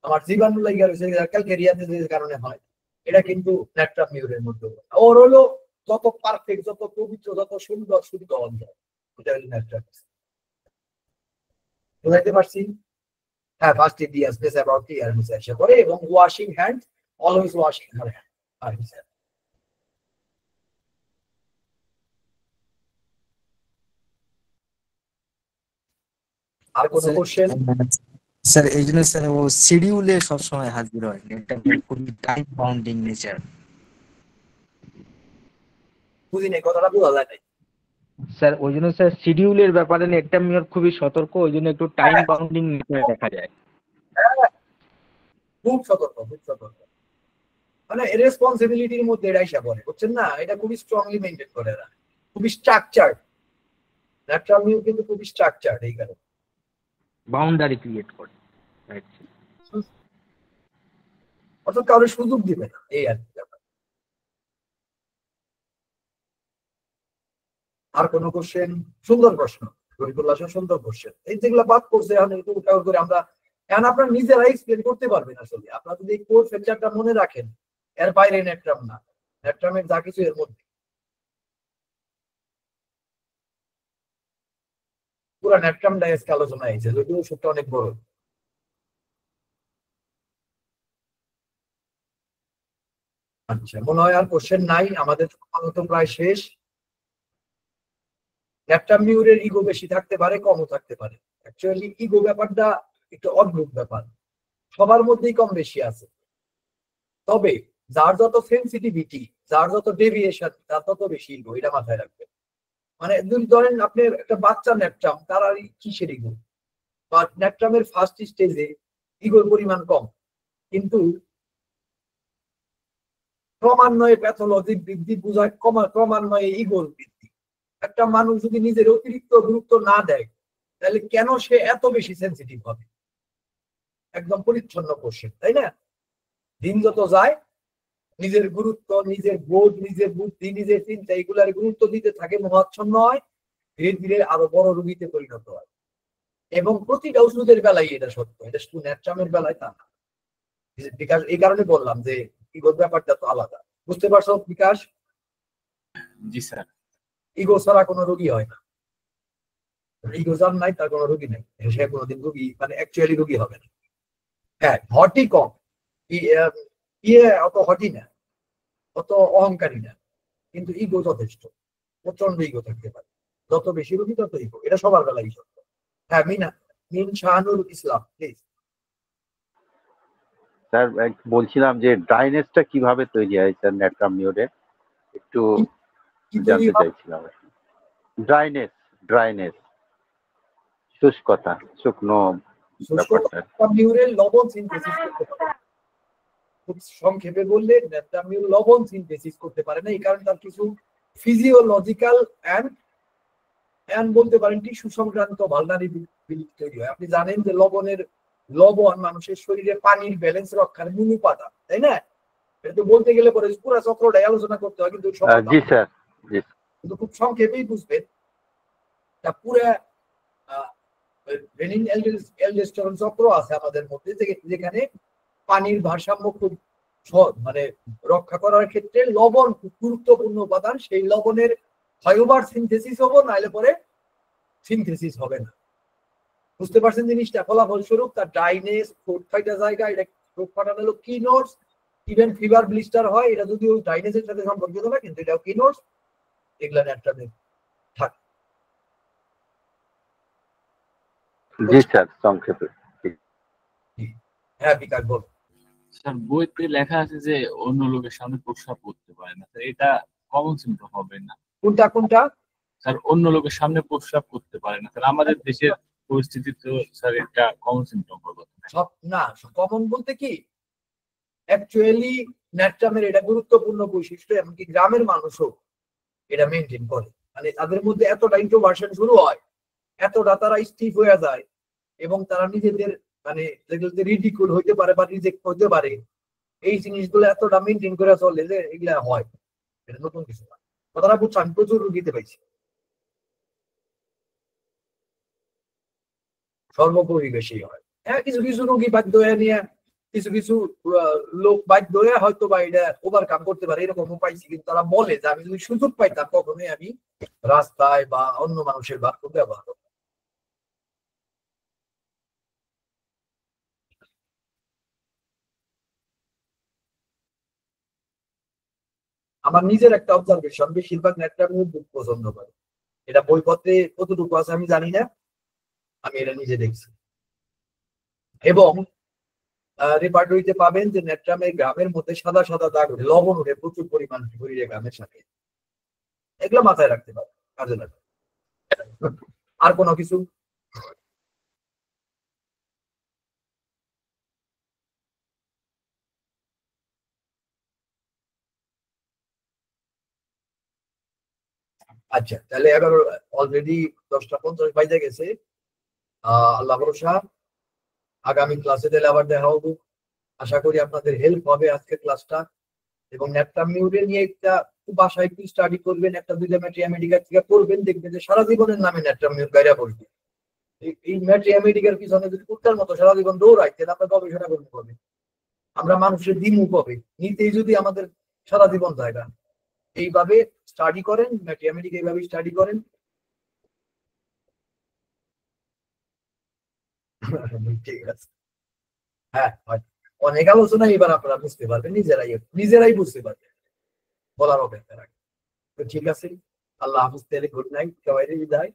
আমার জীবাণু লেগে রয়েছে, ক্যালকেরিয়াতে যে কারণে হয়, এটা কিন্তু ন্যাট্রামিউরের মধ্যে। ওর হলো যত পারফেক্ট, যত পবিত্র, যত সুন্দর শুদ্ধ অঞ্চল, এটা হলো ন্যাট্রাম। বুঝাইতে পারছি? হ্যাঁ, ফার্স্ট দিয়ে স্পেস অ্যাবাউট ক্লিয়ার চেষ্টা করে, এবং washing hand, always washing her hand. আর কোনো কোশ্চেন? স্যার এই জন্য স্যার ও শিডিউলে সবসময় হাজির হয়, এটা খুবই টাইম বাউন্ডিং নেচার। বুঝিনি, কথাটা বোঝা যায় নাই। স্যার ওই জন্য স্যার শিডিউলের ব্যাপারে ন্যাট্রামিউর খুবই সতর্ক, ওই জন্য একটু টাইম বাউন্ডিং নেচার দেখা যায়। খুব সতর্ক, খুব সতর্ক। মানে রেসপন্সিবিলিটির মধ্যে এটা এসে পড়ে, বুঝছেন না? এটা খুবই স্ট্রংলি মেনটেন করে এরা, খুবই স্ট্রাকচার্ড। ন্যাট্রামিও কিন্তু খুবই স্ট্রাকচার্ড এই কারণে। বাউন্ডারি ক্রিয়েট করে। অর্থাৎ কারোর সুযোগ দিবে না, এই আর কি ব্যাপার। আর কোনো কোশ্চেন? সুন্দর প্রশ্ন, রবিকুল্লাহ সুন্দর কোশ্চেন। এই যেগুলো বাদ করছে এখন একটু উঠাও করে আমরা, এখন আপনারা নিজেরা এক্সপ্লেন করতে পারবেন। আসলে আপনারা যদি কোর ফ্যাক্টরটা মনে রাখেন, এর বাইরে ন্যাট্রাম না, ন্যাট্রামের যা কিছু এর মধ্যে, পুরো ন্যাট্রাম ডায়াসকে আলোচনা হয়েছে, যদিও সেটা অনেক বড়। আচ্ছা, মনে হয় আর কোশ্চেন নাই, আমাদের তো প্রায় শেষ। ন্যাট্রামিউরের ইগো বেশি থাকতে পারে, কমও থাকতে পারে। অ্যাকচুয়ালি ইগো ব্যাপারটা একটু অদ্ভুত ব্যাপার, সবার মধ্যেই কম বেশি আছে। তবে যার যত সেন্সিটিভিটি, যার যত ডেভিয়েশন, তার তত বেশি ইগো, এটা মাথায় রাখবেন। মানে যদি ধরেন আপনি একটা বাচ্চা ন্যাট্রাম, তার আর কিসের ইগো? বা ন্যাট্রামের ফার্স্ট স্টেজে ইগোর পরিমাণ কম, কিন্তু ক্রমান্বয়ে প্যাথোলজিক বৃদ্ধি বোঝায় ক্রমান্বয়ে ইগোর বৃদ্ধি। একটা মানুষ যদি নিজের অতিরিক্ত গুরুত্ব না দেয়, তাহলে কেন সে এত বেশি সেন্সিটিভ হবে? একদম পরিচ্ছন্ন কোশ্চেন, তাই না? দিন যত যায়, নিজের গুরুত্ব, নিজের বোধ, নিজের বুদ্ধি, নিজের চিন্তা, এগুলার গুরুত্ব দিতে থাকে, মোহাচ্ছন্ন হয়, ধীরে ধীরে আরো বড় রোগীতে পরিণত হয়। এবং প্রতিটা ওষুধের বেলায় এটা সত্য, এটা শুধু ন্যাট্রামের বেলায় তা না। বিকাশ, এই কারণে বললাম যে ইগোর ব্যাপারটা তো আলাদা। বুঝতে পারছো বিকাশ? জি স্যার। ইগো ছাড়া কোনো রোগী হয় না। ইগো যার নাই তার কোনো রোগী নেই, সে কোনোদিন রোগী মানে অ্যাকচুয়ালি রোগী হবে না। হ্যাঁ, হটি কম, অত হটি না, অত অহংকারী না, কিন্তু ইগো যথেষ্ট, প্রচন্ড ইগো থাকতে পারে। যত বেশি রোগী তত ইগো, এটা সবার বেলায় সত্য। হ্যাঁ, মিন শাহানুর ইসলাম, প্লিজ। স্যার বলছিলাম যে ড্রাইনেসটা কিভাবে তৈরি হয় স্যার ন্যাট্রামিউরের, একটু জানতে চাইছিলাম। ড্রাইনেস শুষ্কতা, শুকনো ব্যাপারটা। ন্যাট্রামিউরের লবণ সিনথেসিস করতে পারে, খুব সংক্ষেপে বললে ন্যাট্রামিউর লবণ সিনথেসিস করতে পারে না। এই কারণে তার কিছু ফিজিওলজিক্যাল এন্ড বলতে পারেন টিস্যু সংক্রান্ত ভালনারেবিলিটি তৈরি হয়। আপনি জানেন যে লবণ মানুষের শরীরে পানির ব্যালেন্স রক্ষার মূল উপাদান, তাই না? এটা তো বলতে গেলে পরে পুরো চক্রটাই আলোচনা করতে হয়, কিন্তু জি স্যার, কিন্তু খুব সংক্ষেপেই বুঝবেন। তা পুরা রেনিন অ্যালডোস্টেরন চক্র আছে আমাদের মধ্যে, যেখানে পানির ভারসাম্য খুব মানে রক্ষা করার ক্ষেত্রে লবণ খুব গুরুত্বপূর্ণ উপাদান। সেই লবণের হয়বার সিনথেসিস হবো, নাহলে পরে সিনথেসিস হবে না। বুঝতে পারছেন জিনিসটা? ফলাফলস্বরূপ তার ড্রাইনেস, ঠোঁট ফাটা জায়গা, এটা ঠোঁট ফাটানো হলো কি নোটস, ইভেন ফিভার ব্লিস্টার হয়, এটা যদিও ড্রাইনেসের সাথে সম্পর্কিত না, কিন্তু এটাও কি নোটস, এগুলা ন্যাট্রামে থাকে। জি স্যার, সংক্ষেপে। হ্যাঁ বিকাশ বল। স্যার বইতে লেখা আছে যে অন্য লোকের সামনে প্রস্রাব করতে পারে না, স্যার এটা কমন সিম্পটম হবে না? কোনটা কোনটা? স্যার অন্য লোকের সামনে প্রস্রাব করতে পারে না, স্যার আমাদের দেশের পরিস্থিতি তো স্যার এটা কমন সিম্পটম হবে সব না, কমন বলতে কি, অ্যাকচুয়ালি ন্যাট্রামের এটা গুরুত্বপূর্ণ বৈশিষ্ট্য। এমনকি গ্রামের মানুষও এটা মেনটেন করে। মানে তাদের মধ্যে এতটা ইন্ট্রোভার্সন শুরু হয়, এতটা তারা স্টিফ হয়ে যায়, এবং তারা নিজেদের মানে যেগুলোতে রিডিকুল হইতে পারে বা রিজেক্ট হইতে পারে, এই জিনিসগুলো এতটা মেনটেন করে চলে যে এগুলা হয়। এটা নতুন কিছু না, কথাটা বুঝছো? আমি প্রচুর রুগীতে পাইছি, সর্বপরিবেশই হয়। হ্যাঁ, কিছু কিছু রোগী বাধ্য হয়ে নিয়ে, কিছু কিছু লোক বাধ্য হয়ে হয়তো বা এটা ওভারকাম করতে পারে, এরকমও পাইছি। কিন্তু তারা বলে যে আমি যদি সুযোগ পাইতাম, কখনোই আমি রাস্তায় বা অন্য মানুষের বাথরুম ব্যবহার করতাম। আমার নিজের একটা অবজারভেশন, বেশিরভাগ ন্যাট্রামিউর বুক পছন্দ করে। এটা বইপত্রে কতটুকু আছে আমি জানি না, আমি এটা নিজে দেখছি। এবং রেপার্টরিতে পাবেন যে ন্যাট্রামের গ্রামের মধ্যে সাদা সাদা দাগ ওঠে, লবণ ওঠে প্রচুর পরিমাণ শরীরে গ্রামের সাথে। এগুলো মাথায় রাখতে পারে, কাজে লাগে। আর কোনো কিছু? আচ্ছা, তাহলে 11 অলরেডি 10:50 বাজে গেছে। আল্লাহ ভরসা আগামী ক্লাসে তাহলে আবার দেখা হবো। আশা করি আপনাদের হেল্প হবে আজকের ক্লাসটা। এবং ন্যাট্রামিউরে নিয়ে একটা বাসায় একটু স্টাডি করবেন, একটা দুইটা ম্যাথমেটিক্যাল থেকে করবেন, দেখবেন যে সারা জীবনের নামে ন্যাট্রামিউর গাইরা পড়বে। এই ম্যাথমেটিক্যাল পিছনে যদি কুত্তার মতো সারা জীবন দৌড়াই তাহলে আপনার গবেষণা করতে হবে, আমরা মানুষের দিনও পাবে নিতেই যদি আমাদের সারা জীবন জায়গা। এইভাবে স্টাডি করেন, ম্যাথমেটিক্যাল এইভাবে স্টাডি করেন। ঠিক আছে, হ্যাঁ অনেক আলোচনা এবার আপনারা বুঝতে পারবেন, নিজেরাই বুঝতে পারবেন, বলার অপেক্ষা রাখেন। তো ঠিক আছে, আল্লাহ হাফিজ, তাহলে গুড নাইট, সবাই বিদায়।